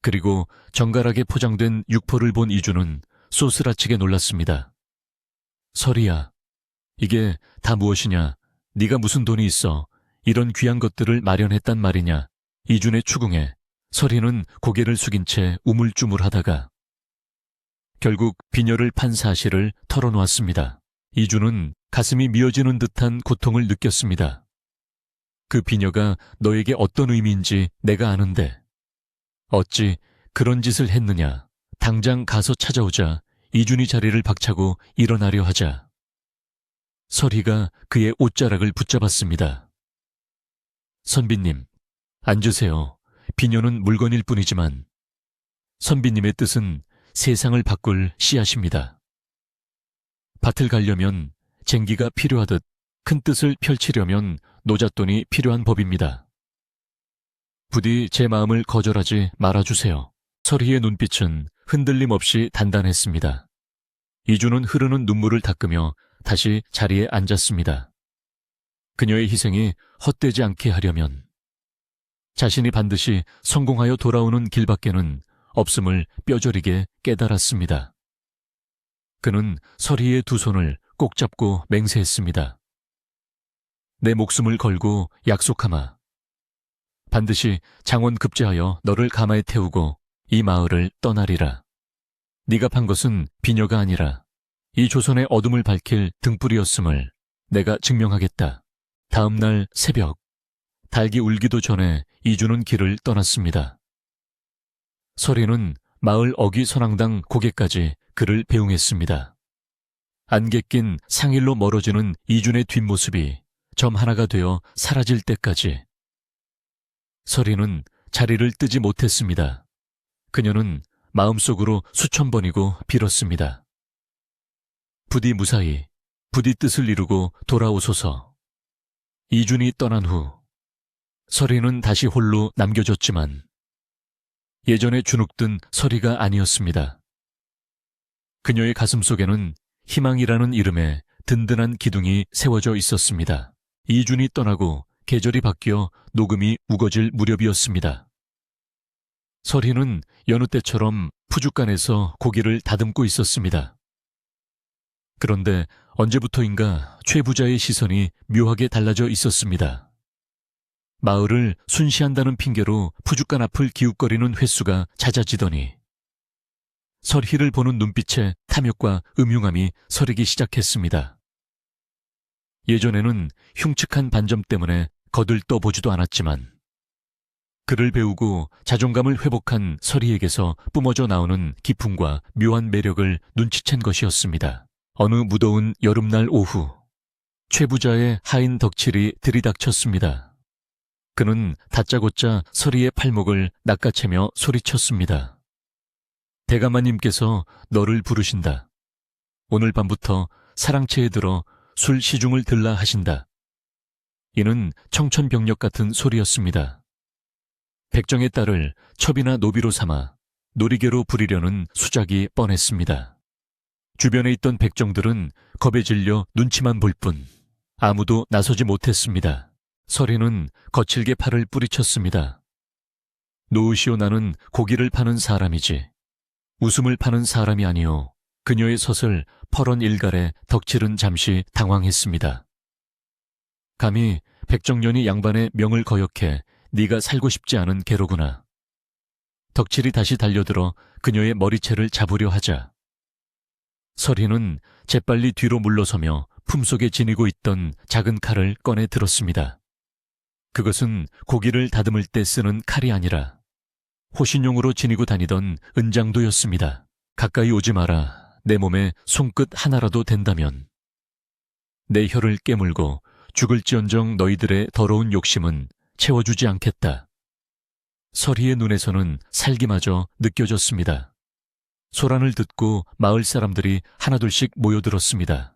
그리고 정갈하게 포장된 육포를 본 이준은 쏘스라치게 놀랐습니다. 서리야, 이게 다 무엇이냐? 네가 무슨 돈이 있어 이런 귀한 것들을 마련했단 말이냐? 이준의 추궁에 서리는 고개를 숙인 채 우물쭈물하다가 결국 비녀를 판 사실을 털어놓았습니다. 이준은 가슴이 미어지는 듯한 고통을 느꼈습니다. 그 비녀가 너에게 어떤 의미인지 내가 아는데 어찌 그런 짓을 했느냐. 당장 가서 찾아오자. 이준이 자리를 박차고 일어나려 하자 서리가 그의 옷자락을 붙잡았습니다. 선비님, 앉으세요. 비녀는 물건일 뿐이지만 선비님의 뜻은 세상을 바꿀 씨앗입니다. 밭을 가려면 쟁기가 필요하듯 큰 뜻을 펼치려면 노잣돈이 필요한 법입니다. 부디 제 마음을 거절하지 말아주세요. 서리의 눈빛은 흔들림 없이 단단했습니다. 이준은 흐르는 눈물을 닦으며 다시 자리에 앉았습니다. 그녀의 희생이 헛되지 않게 하려면 자신이 반드시 성공하여 돌아오는 길밖에는 없음을 뼈저리게 깨달았습니다. 그는 서리의 두 손을 꼭 잡고 맹세했습니다. 내 목숨을 걸고 약속하마. 반드시 장원급제하여 너를 가마에 태우고 이 마을을 떠나리라. 네가 판 것은 비녀가 아니라 이 조선의 어둠을 밝힐 등불이었음을 내가 증명하겠다. 다음 날 새벽, 닭이 울기도 전에 이주는 길을 떠났습니다. 서리는 마을 어귀 선앙당 고개까지 그를 배웅했습니다. 안개 낀 상일로 멀어지는 이준의 뒷모습이 점 하나가 되어 사라질 때까지 서리는 자리를 뜨지 못했습니다. 그녀는 마음속으로 수천 번이고 빌었습니다. 부디 무사히 부디 뜻을 이루고 돌아오소서. 이준이 떠난 후 서리는 다시 홀로 남겨졌지만 예전에 주눅든 서리가 아니었습니다. 그녀의 가슴 속에는 희망이라는 이름의 든든한 기둥이 세워져 있었습니다. 이준이 떠나고 계절이 바뀌어 녹음이 우거질 무렵이었습니다. 서리는 여느 때처럼 푸죽간에서 고기를 다듬고 있었습니다. 그런데 언제부터인가 최 부자의 시선이 묘하게 달라져 있었습니다. 마을을 순시한다는 핑계로 푸죽간 앞을 기웃거리는 횟수가 잦아지더니 서리를 보는 눈빛에 탐욕과 음흉함이 서리기 시작했습니다. 예전에는 흉측한 반점 때문에 거들떠보지도 않았지만 그를 배우고 자존감을 회복한 서리에게서 뿜어져 나오는 기품과 묘한 매력을 눈치챈 것이었습니다. 어느 무더운 여름날 오후, 최 부자의 하인 덕칠이 들이닥쳤습니다. 그는 다짜고짜 서리의 팔목을 낚아채며 소리쳤습니다. 대감마님께서 너를 부르신다. 오늘 밤부터 사랑채에 들어 술 시중을 들라 하신다. 이는 청천벽력 같은 소리였습니다. 백정의 딸을 첩이나 노비로 삼아 놀이개로 부리려는 수작이 뻔했습니다. 주변에 있던 백정들은 겁에 질려 눈치만 볼 뿐 아무도 나서지 못했습니다. 서리는 거칠게 팔을 뿌리쳤습니다. 놓으시오, 나는 고기를 파는 사람이지 웃음을 파는 사람이 아니오. 그녀의 서슬 퍼런 일갈에 덕칠은 잠시 당황했습니다. 감히 백정년이 양반의 명을 거역해 네가 살고 싶지 않은 개로구나. 덕칠이 다시 달려들어 그녀의 머리채를 잡으려 하자 서리는 재빨리 뒤로 물러서며 품속에 지니고 있던 작은 칼을 꺼내 들었습니다. 그것은 고기를 다듬을 때 쓰는 칼이 아니라 호신용으로 지니고 다니던 은장도였습니다. 가까이 오지 마라. 내 몸에 손끝 하나라도 된다면 내 혀를 깨물고 죽을지언정 너희들의 더러운 욕심은 채워주지 않겠다. 서리의 눈에서는 살기마저 느껴졌습니다. 소란을 듣고 마을 사람들이 하나둘씩 모여들었습니다.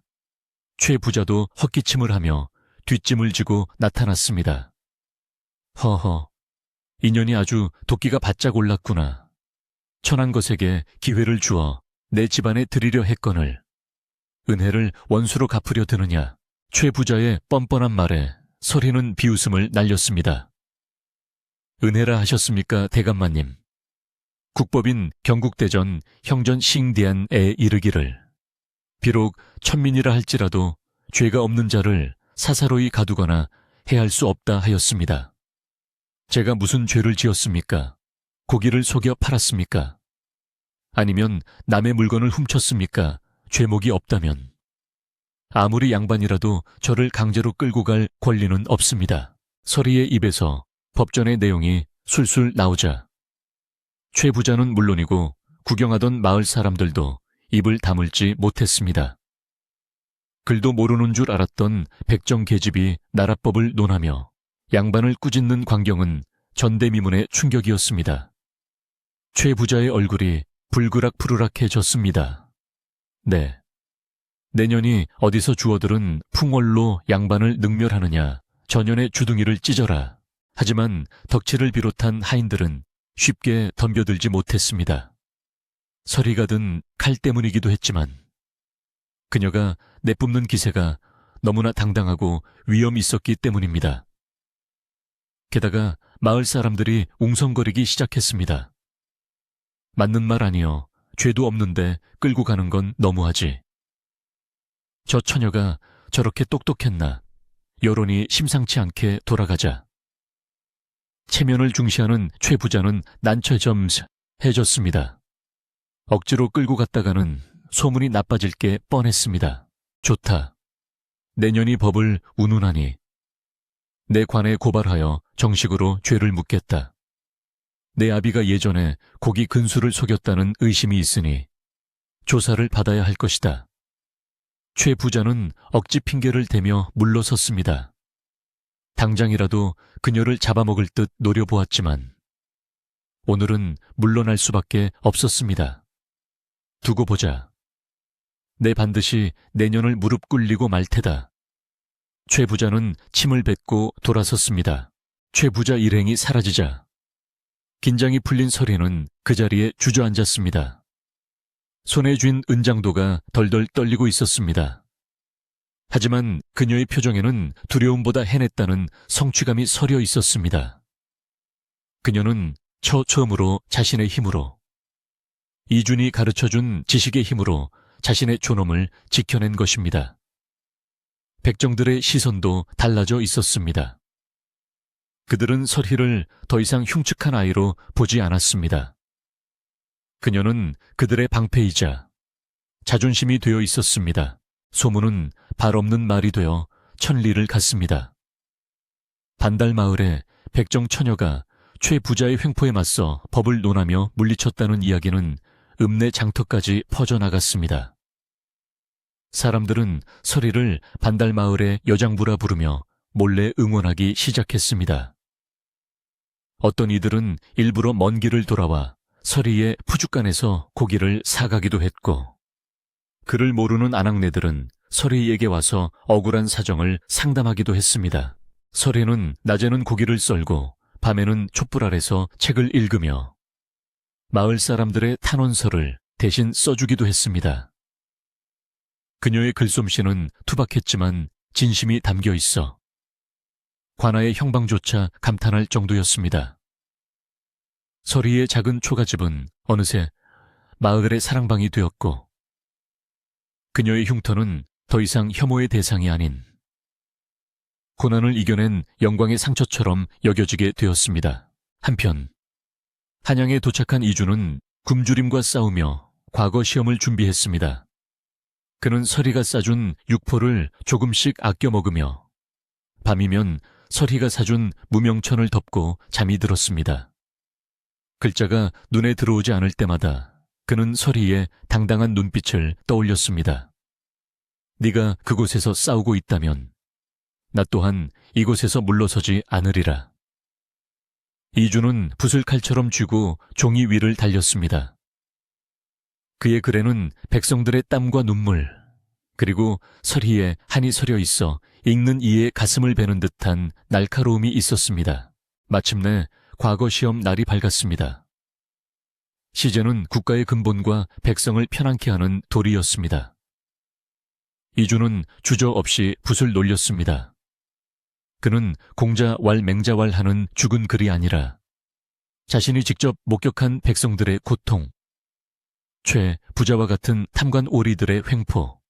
최 부자도 헛기침을 하며 뒷짐을 지고 나타났습니다. 허허, 인연이 아주 도끼가 바짝 올랐구나. 천한 것에게 기회를 주어 내 집안에 드리려 했거늘 은혜를 원수로 갚으려 드느냐. 최 부자의 뻔뻔한 말에 서리는 비웃음을 날렸습니다. 은혜라 하셨습니까, 대감마님? 국법인 경국대전 형전 싱디안에 이르기를 비록 천민이라 할지라도 죄가 없는 자를 사사로이 가두거나 해할 수 없다 하였습니다. 제가 무슨 죄를 지었습니까? 고기를 속여 팔았습니까? 아니면 남의 물건을 훔쳤습니까? 죄목이 없다면 아무리 양반이라도 저를 강제로 끌고 갈 권리는 없습니다. 서리의 입에서 법전의 내용이 술술 나오자 최 부자는 물론이고 구경하던 마을 사람들도 입을 다물지 못했습니다. 글도 모르는 줄 알았던 백정 계집이 나라법을 논하며 양반을 꾸짖는 광경은 전대미문의 충격이었습니다. 최 부자의 얼굴이 불그락푸르락해졌습니다. 네. 내년이 어디서 주어들은 풍월로 양반을 능멸하느냐. 전년의 주둥이를 찢어라. 하지만 덕칠을 비롯한 하인들은 쉽게 덤벼들지 못했습니다. 서리가 든 칼 때문이기도 했지만 그녀가 내뿜는 기세가 너무나 당당하고 위엄 있었기 때문입니다. 게다가 마을 사람들이 웅성거리기 시작했습니다. 맞는 말 아니여. 죄도 없는데 끌고 가는 건 너무하지. 저 처녀가 저렇게 똑똑했나. 여론이 심상치 않게 돌아가자 체면을 중시하는 최 부자는 난처점해졌습니다. 억지로 끌고 갔다가는 소문이 나빠질 게 뻔했습니다. 좋다. 내년이 법을 운운하니 내 관에 고발하여 정식으로 죄를 묻겠다. 내 아비가 예전에 고기 근수를 속였다는 의심이 있으니 조사를 받아야 할 것이다. 최 부자는 억지 핑계를 대며 물러섰습니다. 당장이라도 그녀를 잡아먹을 듯 노려보았지만 오늘은 물러날 수밖에 없었습니다. 두고 보자. 내 반드시 내년을 무릎 꿇리고 말 테다. 최 부자는 침을 뱉고 돌아섰습니다. 최 부자 일행이 사라지자 긴장이 풀린 서리는 그 자리에 주저앉았습니다. 손에 쥔 은장도가 덜덜 떨리고 있었습니다. 하지만 그녀의 표정에는 두려움보다 해냈다는 성취감이 서려 있었습니다. 그녀는 처음으로 자신의 힘으로, 이준이 가르쳐준 지식의 힘으로 자신의 존엄을 지켜낸 것입니다. 백정들의 시선도 달라져 있었습니다. 그들은 설희를 더 이상 흉측한 아이로 보지 않았습니다. 그녀는 그들의 방패이자 자존심이 되어 있었습니다. 소문은 발 없는 말이 되어 천리를 갔습니다. 반달마을에 백정 처녀가 최 부자의 횡포에 맞서 법을 논하며 물리쳤다는 이야기는 읍내 장터까지 퍼져나갔습니다. 사람들은 설희를 반달마을의 여장부라 부르며 몰래 응원하기 시작했습니다. 어떤 이들은 일부러 먼 길을 돌아와 설희의 푸죽간에서 고기를 사가기도 했고, 그를 모르는 아낙네들은 설희에게 와서 억울한 사정을 상담하기도 했습니다. 설희는 낮에는 고기를 썰고 밤에는 촛불 아래서 책을 읽으며 마을 사람들의 탄원서를 대신 써주기도 했습니다. 그녀의 글솜씨는 투박했지만 진심이 담겨 있어 관아의 형방조차 감탄할 정도였습니다. 설희의 작은 초가집은 어느새 마을의 사랑방이 되었고, 그녀의 흉터는 더 이상 혐오의 대상이 아닌 고난을 이겨낸 영광의 상처처럼 여겨지게 되었습니다. 한편 한양에 도착한 이주는 굶주림과 싸우며 과거 시험을 준비했습니다. 그는 설희가 싸준 육포를 조금씩 아껴 먹으며 밤이면 설희가 사준 무명천을 덮고 잠이 들었습니다. 글자가 눈에 들어오지 않을 때마다 그는 설희의 당당한 눈빛을 떠올렸습니다. 네가 그곳에서 싸우고 있다면 나 또한 이곳에서 물러서지 않으리라. 이주는 붓을 칼처럼 쥐고 종이 위를 달렸습니다. 그의 글에는 백성들의 땀과 눈물, 그리고 설희의 한이 서려 있어 읽는 이의 가슴을 베는 듯한 날카로움이 있었습니다. 마침내 과거 시험 날이 밝았습니다. 시제는 국가의 근본과 백성을 편안케 하는 도리였습니다. 이주는 주저없이 붓을 놀렸습니다. 그는 공자왈 맹자왈 하는 죽은 글이 아니라 자신이 직접 목격한 백성들의 고통, 최 부자와 같은 탐관 오리들의 횡포,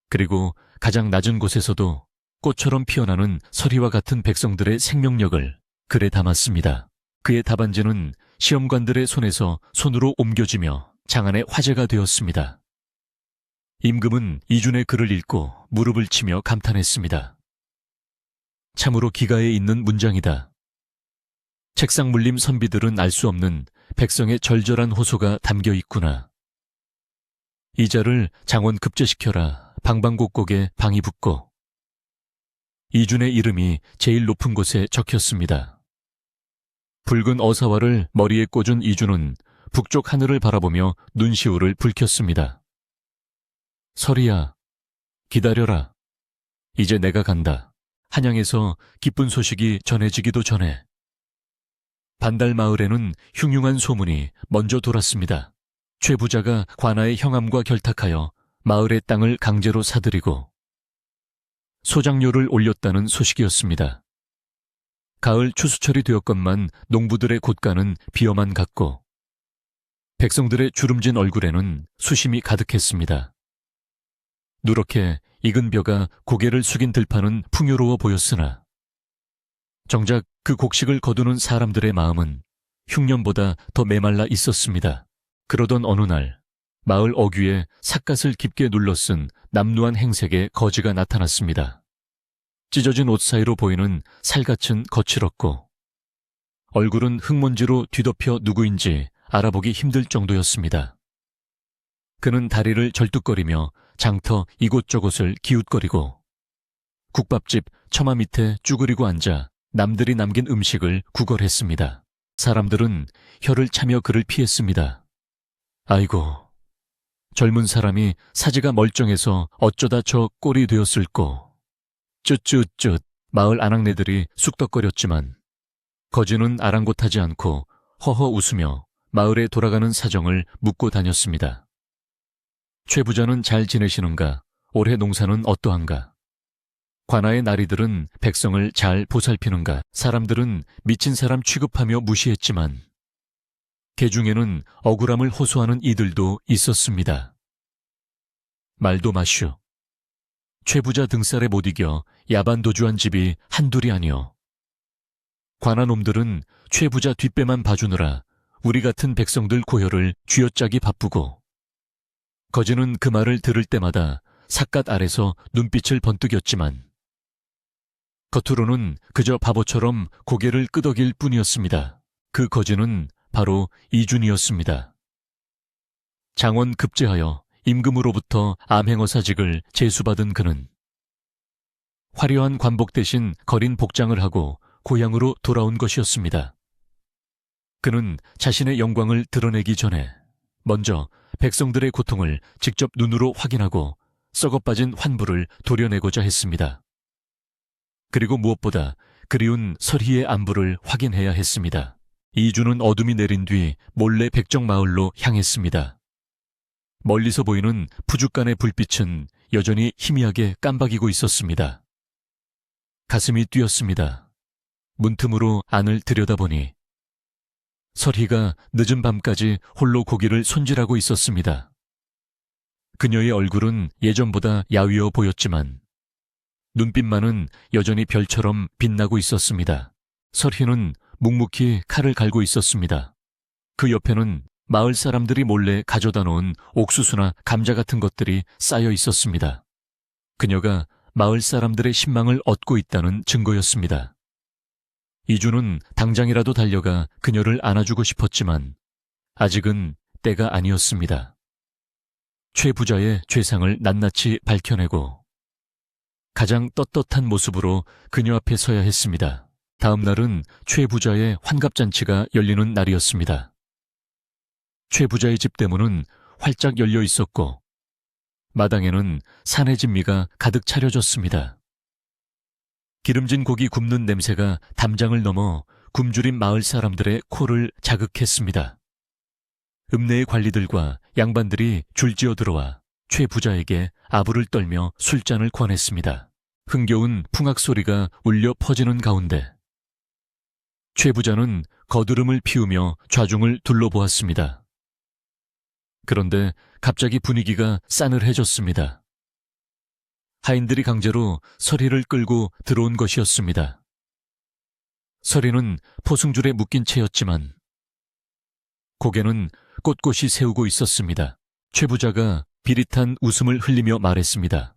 그리고 가장 낮은 곳에서도 꽃처럼 피어나는 설희와 같은 백성들의 생명력을 글에 담았습니다. 그의 답안지는 시험관들의 손에서 손으로 옮겨지며 장안의 화제가 되었습니다. 임금은 이준의 글을 읽고 무릎을 치며 감탄했습니다. 참으로 기가에 있는 문장이다. 책상 물림 선비들은 알 수 없는 백성의 절절한 호소가 담겨 있구나. 이자를 장원 급제시켜라. 방방곡곡에 방이 붙고. 이준의 이름이 제일 높은 곳에 적혔습니다. 붉은 어사화를 머리에 꽂은 이준은 북쪽 하늘을 바라보며 눈시울을 붉혔습니다. 설희야, 기다려라. 이제 내가 간다. 한양에서 기쁜 소식이 전해지기도 전에 반달마을에는 흉흉한 소문이 먼저 돌았습니다. 최 부자가 관아의 형함과 결탁하여 마을의 땅을 강제로 사들이고 소장료를 올렸다는 소식이었습니다. 가을 추수철이 되었건만 농부들의 곶가는 비어만 갔고 백성들의 주름진 얼굴에는 수심이 가득했습니다. 누렇게 익은 벼가 고개를 숙인 들판은 풍요로워 보였으나 정작 그 곡식을 거두는 사람들의 마음은 흉년보다 더 메말라 있었습니다. 그러던 어느 날 마을 어귀에 삿갓을 깊게 눌러쓴 남루한 행색의 거지가 나타났습니다. 찢어진 옷 사이로 보이는 살갗은 거칠었고 얼굴은 흙먼지로 뒤덮여 누구인지 알아보기 힘들 정도였습니다. 그는 다리를 절뚝거리며 장터 이곳저곳을 기웃거리고 국밥집 처마 밑에 쭈그리고 앉아 남들이 남긴 음식을 구걸했습니다. 사람들은 혀를 차며 그를 피했습니다. 아이고, 젊은 사람이 사지가 멀쩡해서 어쩌다 저 꼴이 되었을꼬. 쯧쯧쯧 마을 아낙네들이 쑥덕거렸지만 거지는 아랑곳하지 않고 허허 웃으며 마을에 돌아가는 사정을 묻고 다녔습니다. 최 부자는 잘 지내시는가? 올해 농사는 어떠한가? 관아의 나리들은 백성을 잘 보살피는가? 사람들은 미친 사람 취급하며 무시했지만 개 중에는 억울함을 호소하는 이들도 있었습니다. 말도 마슈. 최 부자 등살에 못 이겨 야반도주한 집이 한둘이 아니오. 관아놈들은 최 부자 뒷배만 봐주느라 우리 같은 백성들 고혈을 쥐어짜기 바쁘고 거지는 그 말을 들을 때마다 삿갓 아래서 눈빛을 번뜩였지만 겉으로는 그저 바보처럼 고개를 끄덕일 뿐이었습니다. 그 거지는 바로 이준이었습니다. 장원 급제하여 임금으로부터 암행어사직을 제수받은 그는 화려한 관복 대신 거린 복장을 하고 고향으로 돌아온 것이었습니다. 그는 자신의 영광을 드러내기 전에 먼저 백성들의 고통을 직접 눈으로 확인하고 썩어빠진 환부를 도려내고자 했습니다. 그리고 무엇보다 그리운 설희의 안부를 확인해야 했습니다. 이주는 어둠이 내린 뒤 몰래 백정마을로 향했습니다. 멀리서 보이는 푸죽간의 불빛은 여전히 희미하게 깜박이고 있었습니다. 가슴이 뛰었습니다. 문틈으로 안을 들여다보니 설희가 늦은 밤까지 홀로 고기를 손질하고 있었습니다. 그녀의 얼굴은 예전보다 야위어 보였지만 눈빛만은 여전히 별처럼 빛나고 있었습니다. 설희는 묵묵히 칼을 갈고 있었습니다. 그 옆에는 마을 사람들이 몰래 가져다 놓은 옥수수나 감자 같은 것들이 쌓여 있었습니다. 그녀가 마을 사람들의 신망을 얻고 있다는 증거였습니다. 이주는 당장이라도 달려가 그녀를 안아주고 싶었지만 아직은 때가 아니었습니다. 최 부자의 죄상을 낱낱이 밝혀내고 가장 떳떳한 모습으로 그녀 앞에 서야 했습니다. 다음 날은 최 부자의 환갑잔치가 열리는 날이었습니다. 최 부자의 집 대문은 활짝 열려 있었고 마당에는 산의 진미가 가득 차려졌습니다. 기름진 고기 굽는 냄새가 담장을 넘어 굶주린 마을 사람들의 코를 자극했습니다. 읍내의 관리들과 양반들이 줄지어 들어와 최 부자에게 아부를 떨며 술잔을 권했습니다. 흥겨운 풍악 소리가 울려 퍼지는 가운데 최 부자는 거드름을 피우며 좌중을 둘러보았습니다. 그런데 갑자기 분위기가 싸늘해졌습니다. 하인들이 강제로 설희를 끌고 들어온 것이었습니다. 설희는 포승줄에 묶인 채였지만 고개는 꼿꼿이 세우고 있었습니다. 최 부자가 비릿한 웃음을 흘리며 말했습니다.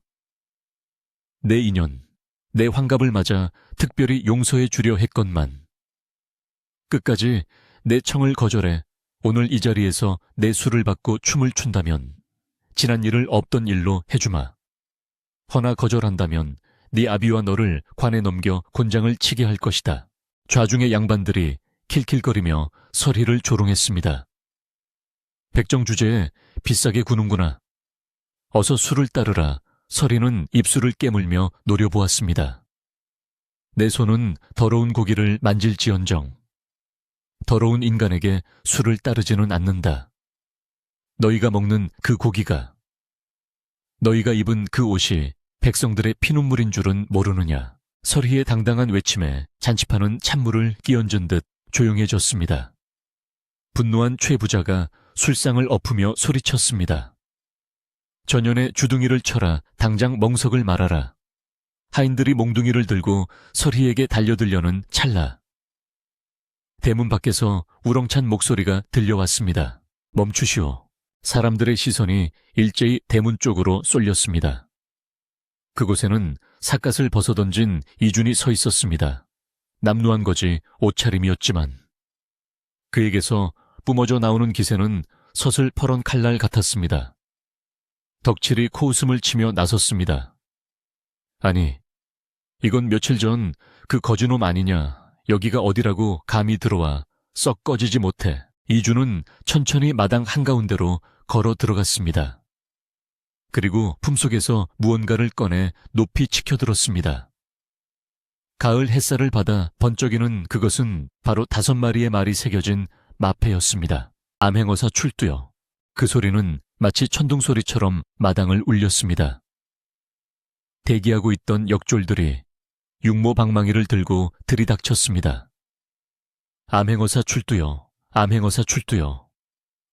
내 인연, 내 환갑을 맞아 특별히 용서해 주려 했건만 끝까지 내 청을 거절해 오늘 이 자리에서 내 술을 받고 춤을 춘다면 지난 일을 없던 일로 해주마. 허나 거절한다면 네 아비와 너를 관에 넘겨 곤장을 치게 할 것이다. 좌중의 양반들이 킬킬거리며 설희를 조롱했습니다. 백정주제에 비싸게 구는구나. 어서 술을 따르라. 설희는 입술을 깨물며 노려보았습니다. 내 손은 더러운 고기를 만질지언정 더러운 인간에게 술을 따르지는 않는다. 너희가 먹는 그 고기가, 너희가 입은 그 옷이 백성들의 피눈물인 줄은 모르느냐. 설희의 당당한 외침에 잔치판은 찬물을 끼얹은 듯 조용해졌습니다. 분노한 최 부자가 술상을 엎으며 소리쳤습니다. 전연의 주둥이를 쳐라. 당장 멍석을 말아라. 하인들이 몽둥이를 들고 설희에게 달려들려는 찰나 대문 밖에서 우렁찬 목소리가 들려왔습니다. 멈추시오. 사람들의 시선이 일제히 대문 쪽으로 쏠렸습니다. 그곳에는 삿갓을 벗어던진 이준이 서 있었습니다. 남루한 거지 옷차림이었지만 그에게서 뿜어져 나오는 기세는 서슬퍼런 칼날 같았습니다. 덕칠이 코웃음을 치며 나섰습니다. 아니, 이건 며칠 전 그 거지놈 아니냐. 여기가 어디라고 감히 들어와 썩 꺼지지 못해. 이준은 천천히 마당 한가운데로 걸어 들어갔습니다. 그리고 품속에서 무언가를 꺼내 높이 치켜들었습니다. 가을 햇살을 받아 번쩍이는 그것은 바로 5마리의 말이 새겨진 마패였습니다. 암행어사 출두요. 그 소리는 마치 천둥소리처럼 마당을 울렸습니다. 대기하고 있던 역졸들이 육모방망이를 들고 들이닥쳤습니다. 암행어사 출두요. 암행어사 출두요.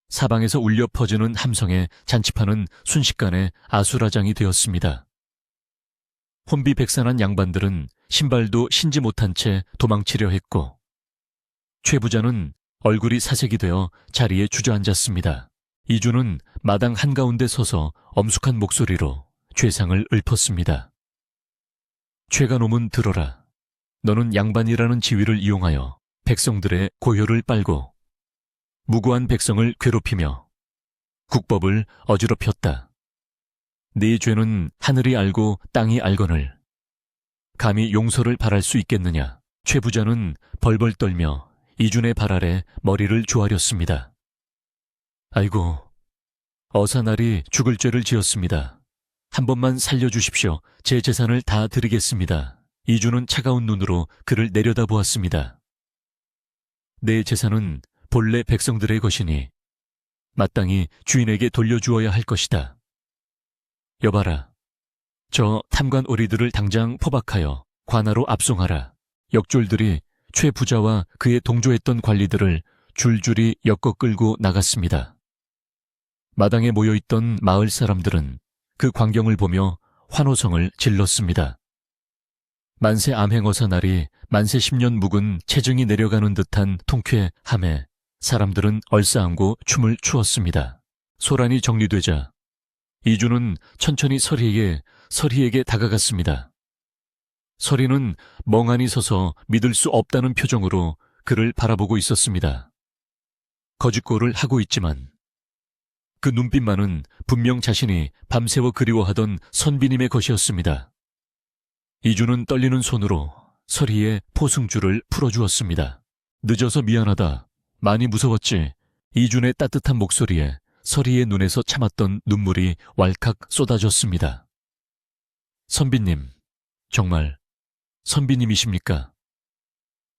사방에서 울려 퍼지는 함성에 잔치판은 순식간에 아수라장이 되었습니다. 혼비백산한 양반들은 신발도 신지 못한 채 도망치려 했고 최 부자는 얼굴이 사색이 되어 자리에 주저앉았습니다. 이준은 마당 한가운데 서서 엄숙한 목소리로 죄상을 읊었습니다. 최가놈은 들어라. 너는 양반이라는 지위를 이용하여 백성들의 고혈을 빨고 무고한 백성을 괴롭히며 국법을 어지럽혔다. 네 죄는 하늘이 알고 땅이 알거늘 감히 용서를 바랄 수 있겠느냐. 최 부자는 벌벌 떨며 이준의 발 아래 머리를 조아렸습니다. 아이고, 어사날이 죽을 죄를 지었습니다. 한 번만 살려주십시오. 제 재산을 다 드리겠습니다. 이준은 차가운 눈으로 그를 내려다보았습니다. 내 재산은 본래 백성들의 것이니 마땅히 주인에게 돌려주어야 할 것이다. 여봐라. 저 탐관 오리들을 당장 포박하여 관하로 압송하라. 역졸들이 최 부자와 그의 동조했던 관리들을 줄줄이 엮어 끌고 나갔습니다. 마당에 모여있던 마을 사람들은 그 광경을 보며 환호성을 질렀습니다. 만세 암행어사 날이 만세 10년 묵은 체증이 내려가는 듯한 통쾌함에 사람들은 얼싸안고 춤을 추었습니다. 소란이 정리되자 이준은 천천히 서리에게 다가갔습니다. 서리는 멍하니 서서 믿을 수 없다는 표정으로 그를 바라보고 있었습니다. 거짓골을 하고 있지만 그 눈빛만은 분명 자신이 밤새워 그리워하던 선비님의 것이었습니다. 이준은 떨리는 손으로 서리의 포승줄을 풀어주었습니다. 늦어서 미안하다. 많이 무서웠지. 이준의 따뜻한 목소리에 서리의 눈에서 참았던 눈물이 왈칵 쏟아졌습니다. 선비님, 정말 선비님이십니까?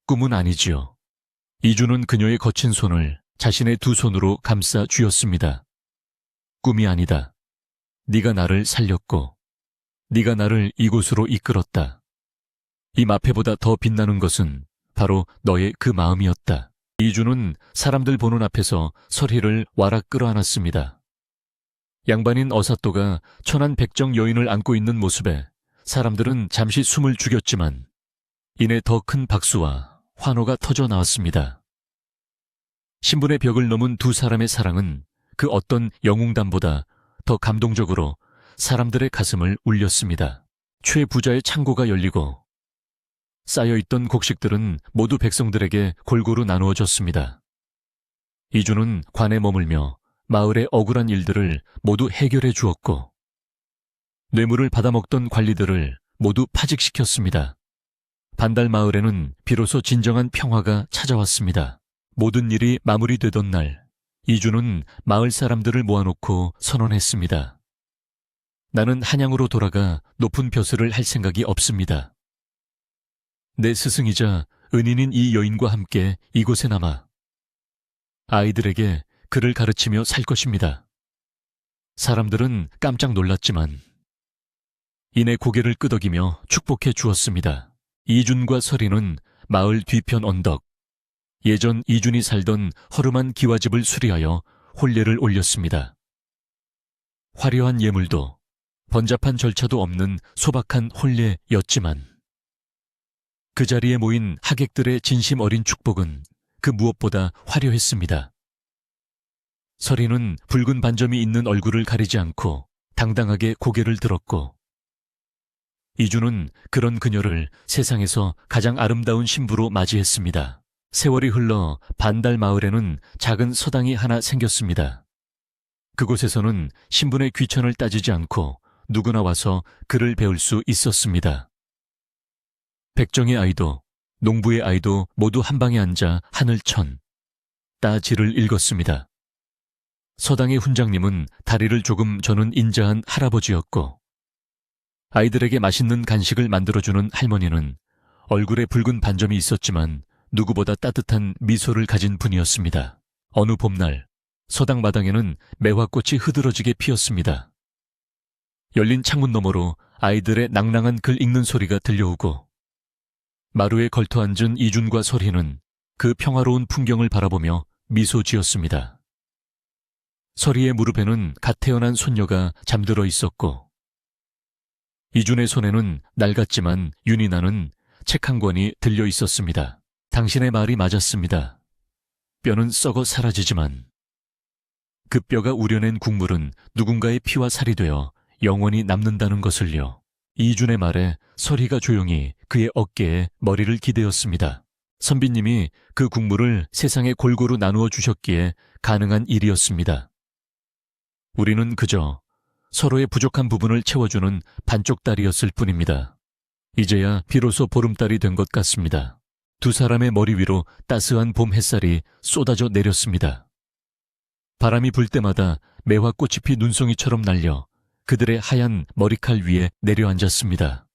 꿈은 아니지요. 이준은 그녀의 거친 손을 자신의 두 손으로 감싸 쥐었습니다. 꿈이 아니다. 네가 나를 살렸고 네가 나를 이곳으로 이끌었다. 이 마패보다 더 빛나는 것은 바로 너의 그 마음이었다. 이준은 사람들 보는 앞에서 서리를 와락 끌어안았습니다. 양반인 어사또가 천한 백정 여인을 안고 있는 모습에 사람들은 잠시 숨을 죽였지만 이내 더 큰 박수와 환호가 터져 나왔습니다. 신분의 벽을 넘은 두 사람의 사랑은 그 어떤 영웅담보다 더 감동적으로 사람들의 가슴을 울렸습니다. 최 부자의 창고가 열리고 쌓여있던 곡식들은 모두 백성들에게 골고루 나누어졌습니다. 이준은 관에 머물며 마을의 억울한 일들을 모두 해결해 주었고 뇌물을 받아먹던 관리들을 모두 파직시켰습니다. 반달 마을에는 비로소 진정한 평화가 찾아왔습니다. 모든 일이 마무리되던 날 이준은 마을 사람들을 모아놓고 선언했습니다. 나는 한양으로 돌아가 높은 벼슬을 할 생각이 없습니다. 내 스승이자 은인인 이 여인과 함께 이곳에 남아 아이들에게 글을 가르치며 살 것입니다. 사람들은 깜짝 놀랐지만 이내 고개를 끄덕이며 축복해 주었습니다. 이준과 서리는 마을 뒤편 언덕, 예전 이준이 살던 허름한 기와집을 수리하여 혼례를 올렸습니다. 화려한 예물도 번잡한 절차도 없는 소박한 혼례였지만 그 자리에 모인 하객들의 진심 어린 축복은 그 무엇보다 화려했습니다. 서리는 붉은 반점이 있는 얼굴을 가리지 않고 당당하게 고개를 들었고, 이주는 그런 그녀를 세상에서 가장 아름다운 신부로 맞이했습니다. 세월이 흘러 반달 마을에는 작은 서당이 하나 생겼습니다. 그곳에서는 신분의 귀천을 따지지 않고 누구나 와서 글을 배울 수 있었습니다. 백정의 아이도 농부의 아이도 모두 한 방에 앉아 하늘천, 따지를 읽었습니다. 서당의 훈장님은 다리를 조금 저는 인자한 할아버지였고, 아이들에게 맛있는 간식을 만들어주는 할머니는 얼굴에 붉은 반점이 있었지만 누구보다 따뜻한 미소를 가진 분이었습니다. 어느 봄날, 서당 마당에는 매화꽃이 흐드러지게 피었습니다. 열린 창문 너머로 아이들의 낭낭한 글 읽는 소리가 들려오고, 마루에 걸터 앉은 이준과 설희는 그 평화로운 풍경을 바라보며 미소 지었습니다. 설희의 무릎에는 갓 태어난 손녀가 잠들어 있었고, 이준의 손에는 낡았지만 윤이 나는 책 한 권이 들려 있었습니다. 당신의 말이 맞았습니다. 뼈는 썩어 사라지지만 그 뼈가 우려낸 국물은 누군가의 피와 살이 되어 영원히 남는다는 것을요. 이준의 말에 설희가 조용히 그의 어깨에 머리를 기대었습니다. 선비님이 그 국물을 세상에 골고루 나누어 주셨기에 가능한 일이었습니다. 우리는 그저 서로의 부족한 부분을 채워주는 반쪽다리였을 뿐입니다. 이제야 비로소 보름달이 된 것 같습니다. 두 사람의 머리 위로 따스한 봄 햇살이 쏟아져 내렸습니다. 바람이 불 때마다 매화꽃이 피 눈송이처럼 날려 그들의 하얀 머리칼 위에 내려앉았습니다.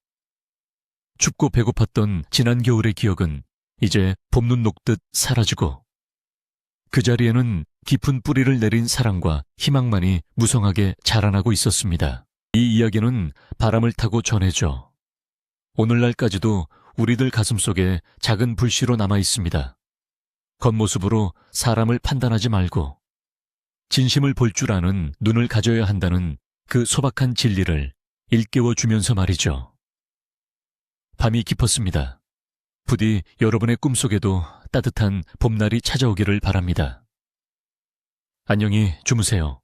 춥고 배고팠던 지난 겨울의 기억은 이제 봄눈 녹듯 사라지고, 그 자리에는 깊은 뿌리를 내린 사랑과 희망만이 무성하게 자라나고 있었습니다. 이 이야기는 바람을 타고 전해져 오늘날까지도 우리들 가슴속에 작은 불씨로 남아 있습니다. 겉모습으로 사람을 판단하지 말고 진심을 볼 줄 아는 눈을 가져야 한다는 그 소박한 진리를 일깨워 주면서 말이죠. 밤이 깊었습니다. 부디 여러분의 꿈속에도 따뜻한 봄날이 찾아오기를 바랍니다. 안녕히 주무세요.